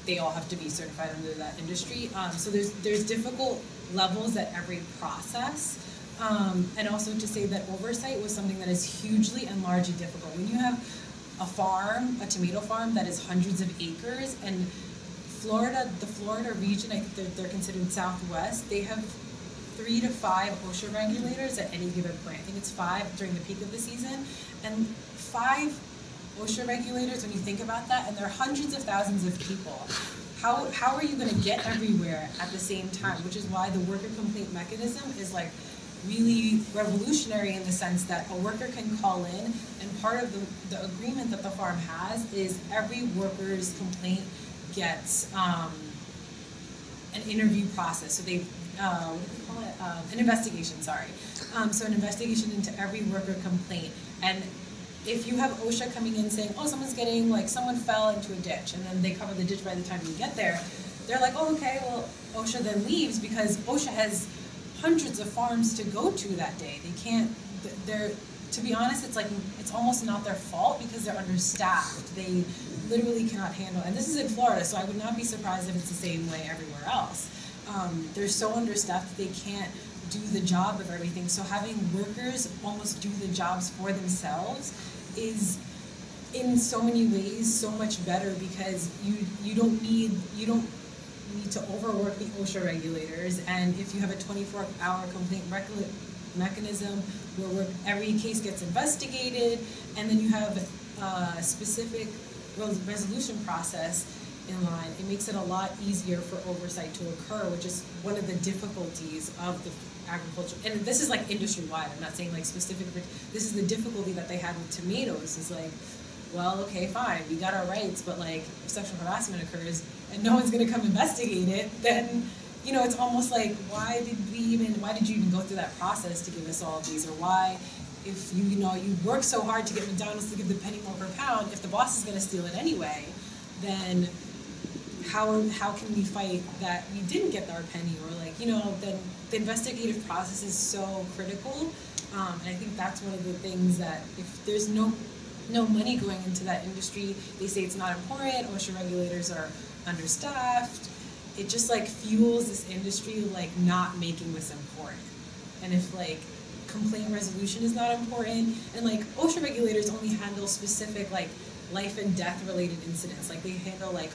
[SPEAKER 5] they all have to be certified under that industry. So there's difficult levels at every process. And also to say that oversight was something that is hugely and largely difficult. When you have a farm, a tomato farm that is hundreds of acres, and the Florida region, I think they're considered Southwest, they have 3 to 5 OSHA regulators at any given point. I think it's 5 during the peak of the season, and 5 OSHA regulators, when you think about that, and there are hundreds of thousands of people. How are you going to get everywhere at the same time? Which is why the worker complaint mechanism is like really revolutionary in the sense that a worker can call in, and part of the agreement that the farm has is every worker's complaint gets an interview process. So they, what do they call it? An investigation, sorry. So an investigation into every worker complaint. And if you have OSHA coming in saying, oh, someone fell into a ditch, and then they cover the ditch by the time you get there, they're like, oh, okay, well, OSHA then leaves because OSHA has hundreds of farms to go to that day. They can't, to be honest, it's almost not their fault because they're understaffed. They literally cannot handle, and this is in Florida, so I would not be surprised if it's the same way everywhere else. They're so understaffed they can't do the job of everything. So having workers almost do the jobs for themselves is in so many ways so much better because you don't need to overwork the OSHA regulators, and if you have a 24-hour complaint mechanism where every case gets investigated, and then you have a specific resolution process in line, it makes it a lot easier for oversight to occur, which is one of the difficulties of the agriculture. And this is like industry-wide, I'm not saying like specific, but this is the difficulty that they had with tomatoes, is like, well, okay, fine, we got our rights, but like if sexual harassment occurs and no one's gonna come investigate it, then it's almost like, why did you even go through that process to give us all of these? Or why, if you work so hard to get McDonald's to give the penny more per pound, if the boss is gonna steal it anyway, then how can we fight that we didn't get our penny? Or like, then the investigative process is so critical. And I think that's one of the things that if there's no money going into that industry, they say it's not important, OSHA regulators are understaffed, it just like fuels this industry like not making this important. And if like complaint resolution is not important, and like OSHA regulators only handle specific like life and death related incidents, like they handle like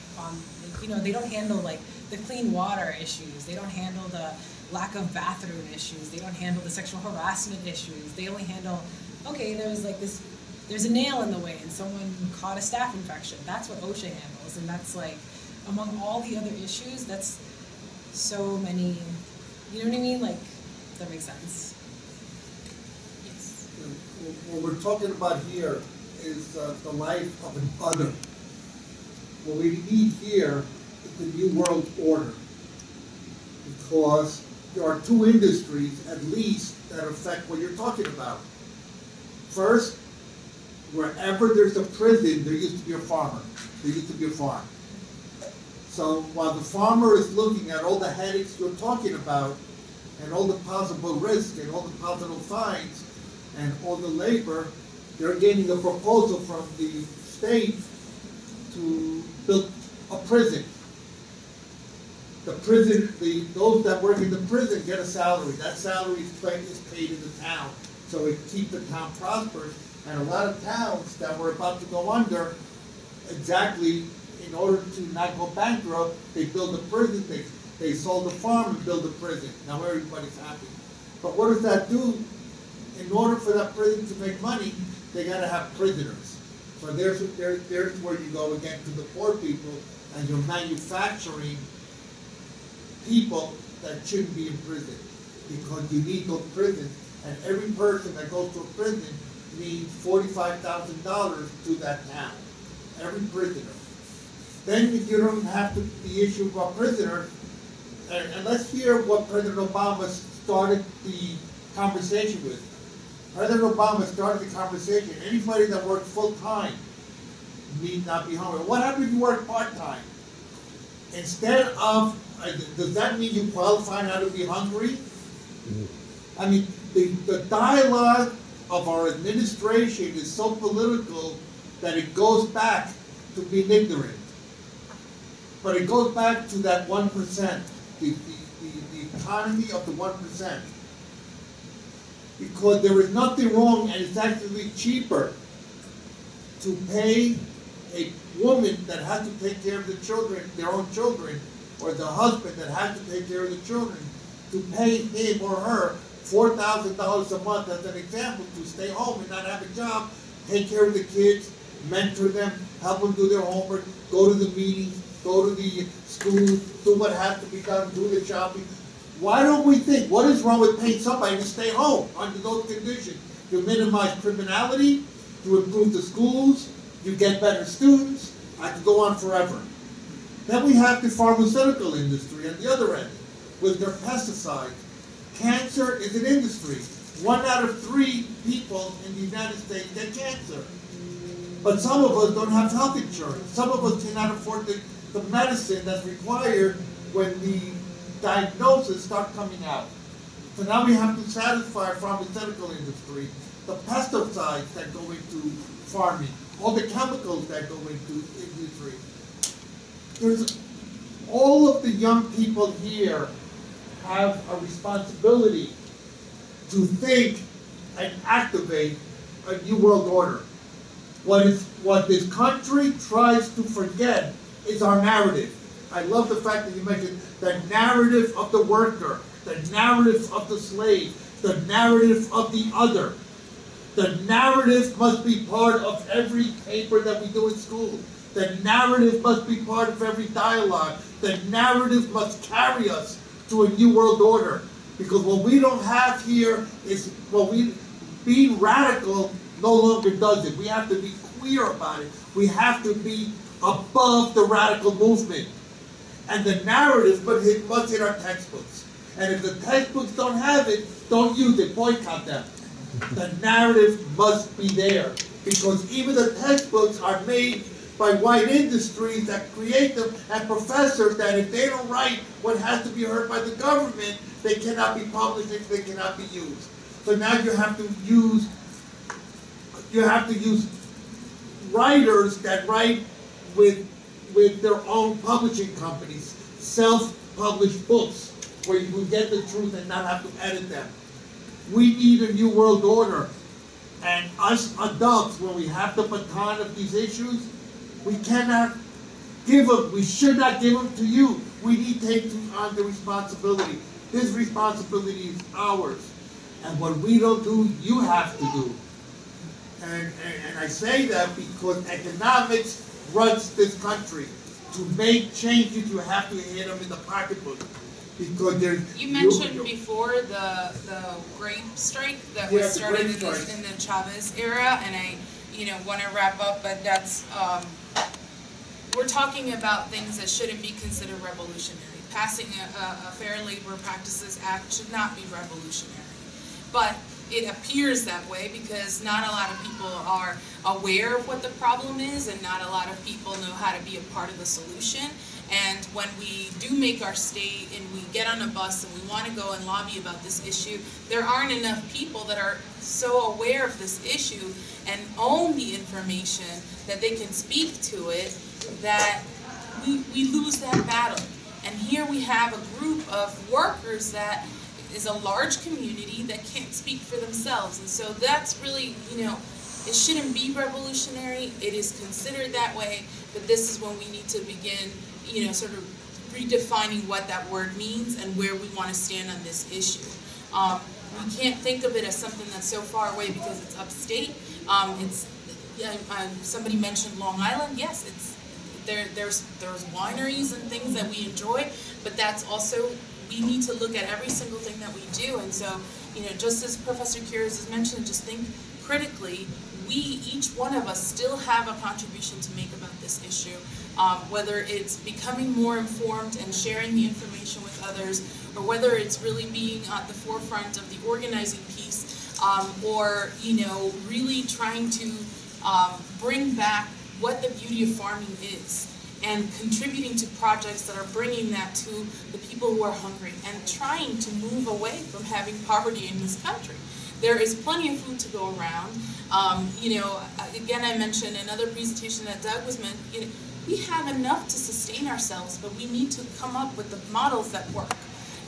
[SPEAKER 5] they don't handle like the clean water issues, they don't handle the lack of bathroom issues, they don't handle the sexual harassment issues, they only handle, okay, there's a nail in the way and someone caught a staph infection. That's what OSHA handles, and that's like, among all the other issues, that's so many, you know what I mean? Like, if that makes sense. Yes.
[SPEAKER 4] What we're talking about here is the life of an other. What we need here is the New World Order, because there are 2 industries, at least, that affect what you're talking about. First, wherever there's a prison, there used to be a farmer. There used to be a farm. So while the farmer is looking at all the headaches you're talking about, and all the possible risks, and all the possible fines, and all the labor, they're getting a proposal from the state to build a prison. The prison, those that work in the prison get a salary. That salary is paid in the town, so it keeps the town prosperous. And a lot of towns that were about to go under, exactly in order to not go bankrupt, they build a prison. They sold the farm and build a prison. Now everybody's happy. But what does that do? In order for that prison to make money, they got to have prisoners. So there's where you go again to the poor people, and you're manufacturing people that shouldn't be in prison, because you need those prisons, and every person that goes to a prison means $45,000 to that town, every prisoner. Then if you don't have the issue of prisoners, and let's hear what President Obama started the conversation with. President Obama started the conversation, anybody that works full-time need not be hungry. What happens if you work part-time? Instead of, does that mean you qualify not to be hungry? I mean, the dialogue of our administration is so political that it goes back to being ignorant. But it goes back to that 1%, the economy of the 1%. Because there is nothing wrong, and it's actually cheaper to pay a woman that has to take care of the children, their own children, or the husband that has to take care of the children, to pay him or her $4,000 a month, as an example, to stay home and not have a job, take care of the kids, mentor them, help them do their homework, go to the meetings, go to the schools, do what has to be done, do the shopping. Why don't we think, what is wrong with paying somebody to stay home under those conditions? You minimize criminality, you improve the schools, you get better students. I could go on forever. Then we have the pharmaceutical industry on the other end with their pesticides. Cancer is an industry. 1 out of 3 people in the United States get cancer. But some of us don't have health insurance. Some of us cannot afford the medicine that's required when the diagnosis start coming out. So now we have to satisfy our pharmaceutical industry, the pesticides that go into farming, all the chemicals that go into industry. There's all of the young people here have a responsibility to think and activate a new world order. What this country tries to forget is our narrative. I love the fact that you mentioned the narrative of the worker, the narrative of the slave, the narrative of the other. The narrative must be part of every paper that we do in school. The narrative must be part of every dialogue. The narrative must carry us to a new world order. Because what we don't have here is, being radical no longer does it. We have to be clear about it. We have to be above the radical movement. And the narrative must hit our textbooks. And if the textbooks don't have it, don't use it, boycott them. The narrative must be there. Because even the textbooks are made by white industries that create them, and professors that if they don't write what has to be heard by the government, they cannot be published, they cannot be used. So now you have to use writers that write with their own publishing companies, self-published books, where you can get the truth and not have to edit them. We need a new world order. And us adults, when we have the baton of these issues, we cannot give them, we should not give them to you. We need to take on the responsibility. This responsibility is ours. And what we don't do, you have to do. And I say that because economics runs this country. To make changes, you have to hit them in the pocketbook. Because there's...
[SPEAKER 1] You mentioned before the grape strike that was started in the Chavez era, and I want to wrap up, but that's... we're talking about things that shouldn't be considered revolutionary. Passing a Fair Labor Practices Act should not be revolutionary. But it appears that way because not a lot of people are aware of what the problem is, and not a lot of people know how to be a part of the solution. And when we do make our state and we get on a bus and we want to go and lobby about this issue, there aren't enough people that are so aware of this issue and own the information that they can speak to it, that we lose that battle. And here we have a group of workers that is a large community that can't speak for themselves. And so that's really, you know, it shouldn't be revolutionary. It is considered that way, but this is when we need to begin, you know, sort of redefining what that word means and where we want to stand on this issue. We can't think of it as something that's so far away because it's upstate. Somebody mentioned Long Island. Yes, there's wineries and things that we enjoy, but that's also, we need to look at every single thing that we do. And so, you know, just as Professor Gutierrez has mentioned, just think critically. We, each one of us, still have a contribution to make about this issue, whether it's becoming more informed and sharing the information with others, or whether it's really being at the forefront of the organizing piece, or, you know, really trying to bring back what the beauty of farming is, and contributing to projects that are bringing that to the people who are hungry, and trying to move away from having poverty in this country. There is plenty of food to go around. You know, again, I mentioned another presentation that Doug was meant, you know, we have enough to sustain ourselves, but we need to come up with the models that work.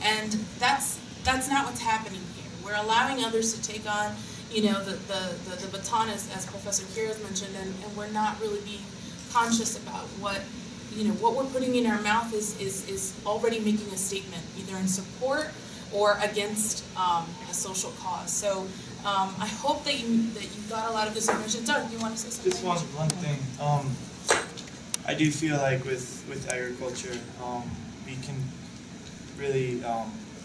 [SPEAKER 1] And that's not what's happening here. We're allowing others to take on, you know, the baton, as Professor Gutierrez mentioned, and we're not really being conscious about what, you know, what we're putting in our mouth is already making a statement, either in support or against a social cause. So I hope that you got a lot of this information. Doug, do you want to say something?
[SPEAKER 3] Just one thing. I do feel like with agriculture, we can really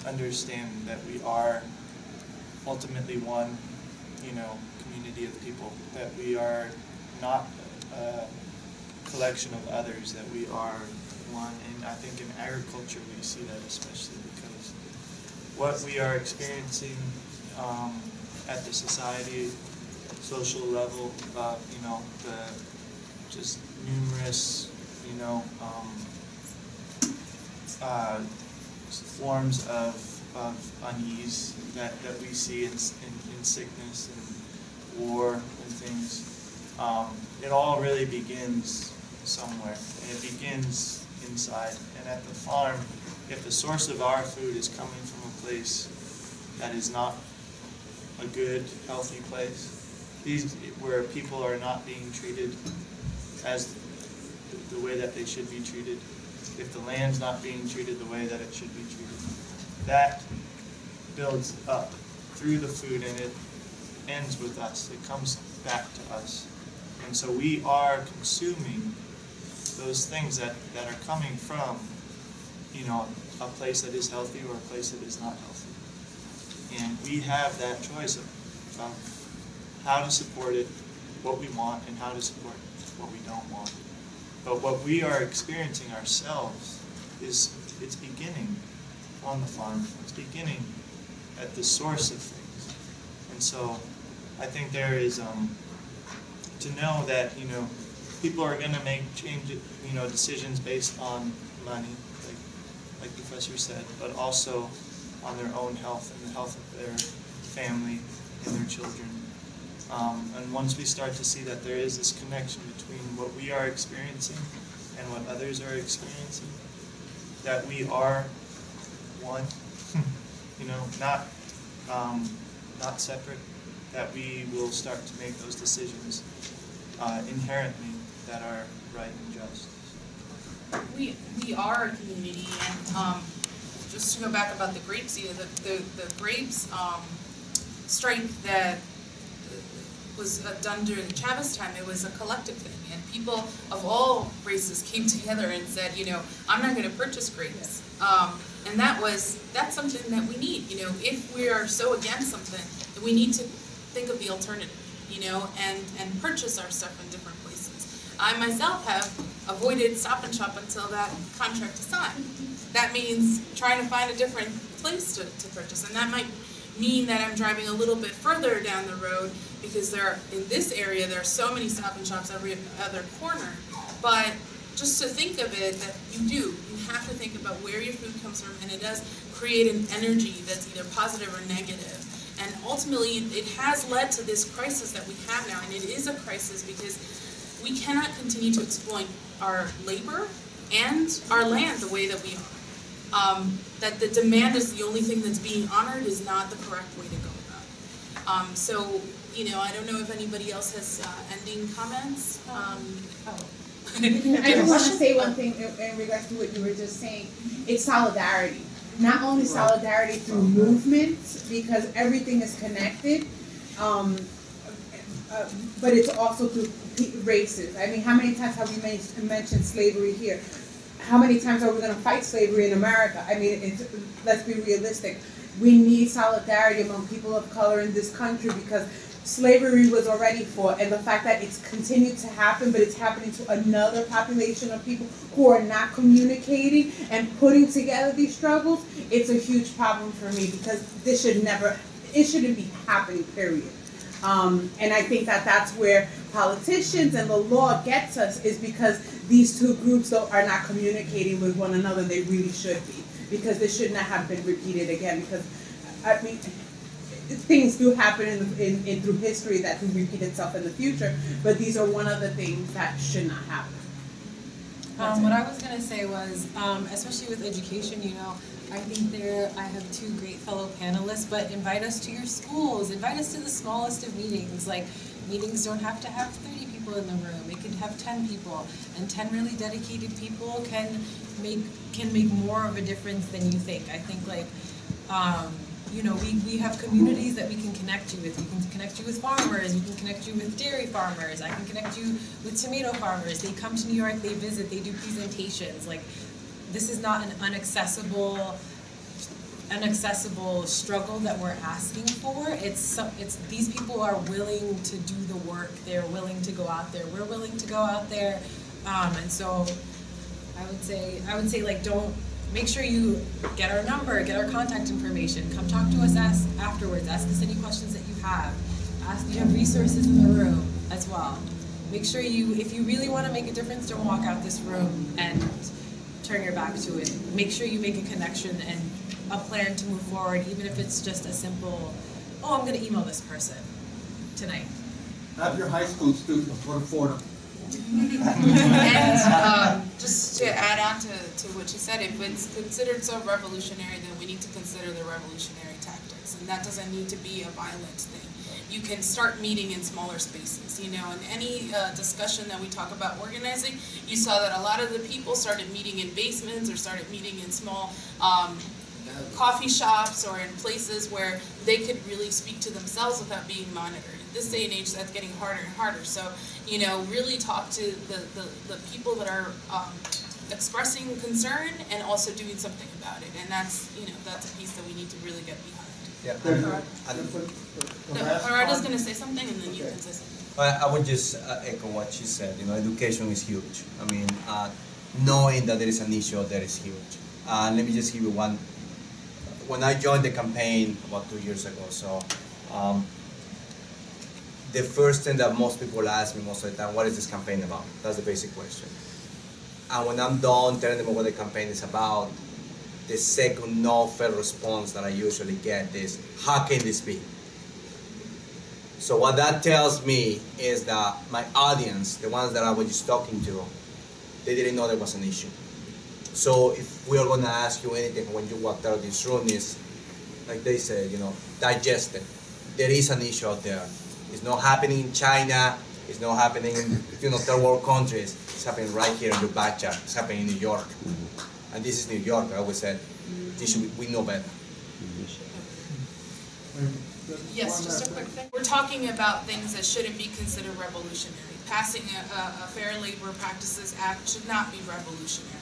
[SPEAKER 3] understand that we are ultimately one, you know, community of people. That we are not a collection of others. That we are one. And I think in agriculture we see that especially because what we are experiencing at the society, social level, you know, the just numerous, you know, forms of unease that we see in sickness and war and things. It all really begins somewhere, and it begins inside. And at the farm, if the source of our food is coming from a place that is not a good, healthy place, where people are not being treated as the way that they should be treated, if the land's not being treated the way that it should be treated, that builds up through the food and it ends with us. It comes back to us. And so we are consuming those things that are coming from, you know, a place that is healthy or a place that is not healthy. And we have that choice of how to support it, what we want, and how to support what we don't want. But what we are experiencing ourselves is it's beginning on the farm. It's beginning at the source of things. And so I think there is to know that, you know, people are going to make decisions based on money, like Professor said, but also on their own health and the health of their family and their children. And once we start to see that there is this connection between what we are experiencing and what others are experiencing, that we are one, you know, not separate, that we will start to make those decisions inherently that are right and just.
[SPEAKER 1] We are a community, and just to go back about the grapes, the grapes strike that was done during Chavez time, it was a collective thing, and people of all races came together and said, you know, I'm not going to purchase grapes. And that's something that we need. You know, if we are so against something, then we need to think of the alternative, you know, and purchase our stuff in different places. I myself have avoided Stop and Shop until that contract is signed. That means trying to find a different place to purchase, and that might mean that I'm driving a little bit further down the road because in this area there are so many Stop and Shops every other corner. But just to think of it, that you have to think about where your food comes from, and it does create an energy that's either positive or negative. And ultimately, it has led to this crisis that we have now, and it is a crisis because we cannot continue to exploit our labor and our land the way that we are. That the demand is the only thing that's being honored is not the correct way to go about it. So, I don't know if anybody else has ending comments.
[SPEAKER 18] I just want to say one thing in regards to what you were just saying. It's solidarity. Not only solidarity through movements, because everything is connected, but it's also through races. I mean, how many times have we mentioned slavery here? How many times are we going to fight slavery in America? I mean, let's be realistic. We need solidarity among people of color in this country because slavery was already fought, and the fact that it's continued to happen, but it's happening to another population of people who are not communicating and putting together these struggles, it's a huge problem for me because it shouldn't be happening, period. And I think that that's where politicians and the law gets us, is because these two groups are not communicating with one another. They really should be, because this should not have been repeated again, because, I mean, things do happen in through history that do repeat itself in the future, but these are one of the things that should not happen.
[SPEAKER 5] What I was going to say was, especially with education, I think I have two great fellow panelists, but invite us to your schools, invite us to the smallest of meetings. Like, meetings don't have to have 30 people in the room, it could have 10 people, and 10 really dedicated people can make more of a difference than you think. I think, like, we have communities that we can connect you with. We can connect you with farmers, we can connect you with dairy farmers, I can connect you with tomato farmers. They come to New York, they visit, they do presentations. Like, this is not an inaccessible struggle that we're asking for. It's these people are willing to do the work, they're willing to go out there, we're willing to go out there, and so I would say like, make sure you get our number, get our contact information, come talk to us afterwards, ask us any questions that you have. You have resources in the room as well. Make sure if you really want to make a difference, don't walk out this room and turn your back to it. Make sure you make a connection and a plan to move forward, even if it's just a simple, I'm going to email this person tonight.
[SPEAKER 19] Have your high school students go to Fordham.
[SPEAKER 1] And just to add on to what you said, if it's considered so revolutionary, then we need to consider the revolutionary tactics, and that doesn't need to be a violent thing. You can start meeting in smaller spaces, in any discussion that we talk about organizing, you saw that a lot of the people started meeting in basements or started meeting in small coffee shops or in places where they could really speak to themselves without being monitored. In this day and age, that's getting harder and harder. So, really talk to the people that are expressing concern and also doing something about it. And that's a piece that we need to really get behind.
[SPEAKER 15] Yeah.
[SPEAKER 1] Gerardo's going to say something, and then you can say something.
[SPEAKER 15] I would just echo what she said. Education is huge. I mean, knowing that there is an issue there is huge. Let me just give you one. When I joined the campaign about 2 years ago, the first thing that most people ask me most of the time, what is this campaign about? That's the basic question. And when I'm done telling them what the campaign is about, the second no fair response that I usually get is, how can this be? So what that tells me is that my audience, the ones that I was just talking to, they didn't know there was an issue. So if we are going to ask you anything when you walk out of this room is, like they said, digest it. There is an issue out there. It's not happening in China. It's not happening in third world countries. It's happening right here in your backyard. It's happening in New York. And this is New York. I always said, we know better.
[SPEAKER 1] Yes, just a quick thing. We're talking about things that shouldn't be considered revolutionary. Passing a Fair Labor Practices Act should not be revolutionary.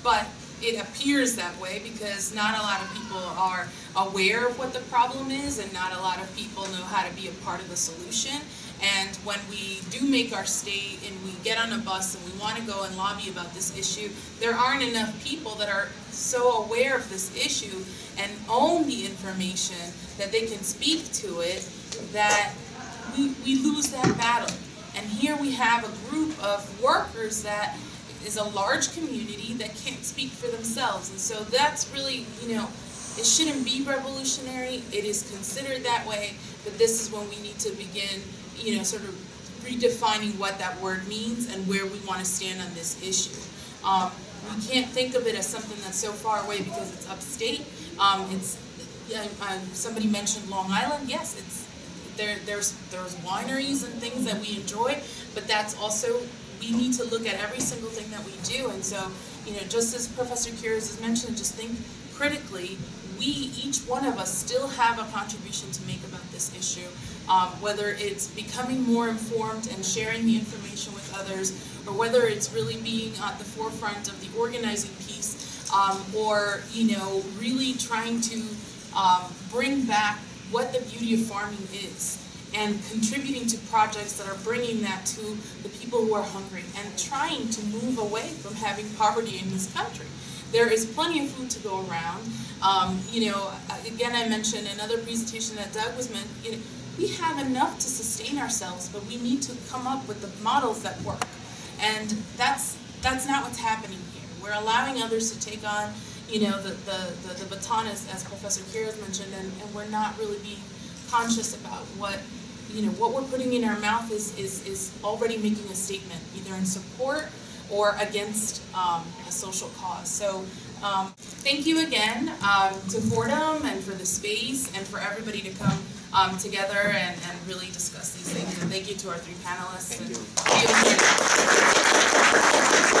[SPEAKER 1] But it appears that way because not a lot of people are aware of what the problem is, and not a lot of people know how to be a part of the solution. And when we do make our state and we get on a bus and we want to go and lobby about this issue, there aren't enough people that are so aware of this issue and own the information that they can speak to it, that we lose that battle. And here we have a group of workers that is a large community that can't speak for themselves. And so that's really, you know, it shouldn't be revolutionary. It is considered that way, but this is when we need to begin, you know, sort of redefining what that word means and where we want to stand on this issue. We can't think of it as something that's so far away because it's upstate. Somebody mentioned Long Island. Yes, there's wineries and things that we enjoy, but that's also, we need to look at every single thing that we do. And so, you know, just as Professor Gutierrez has mentioned, just think critically. We, each one of us, still have a contribution to make about this issue, whether it's becoming more informed and sharing the information with others, or whether it's really being at the forefront of the organizing piece, or, you know, really trying to bring back what the beauty of farming is, and contributing to projects that are bringing that to the people who are hungry, and trying to move away from having poverty in this country. There is plenty of food to go around. You know, again, I mentioned another presentation that Doug was meant. You know, we have enough to sustain ourselves, but we need to come up with the models that work, and that's not what's happening here. We're allowing others to take on, you know, the baton, as Professor Gutierrez mentioned, and we're not really being conscious about what, you know, what we're putting in our mouth is already making a statement, either in support or against a social cause. So thank you again to Fordham and for the space and for everybody to come together and really discuss these things. And thank you to our three panelists.
[SPEAKER 15] Thank you.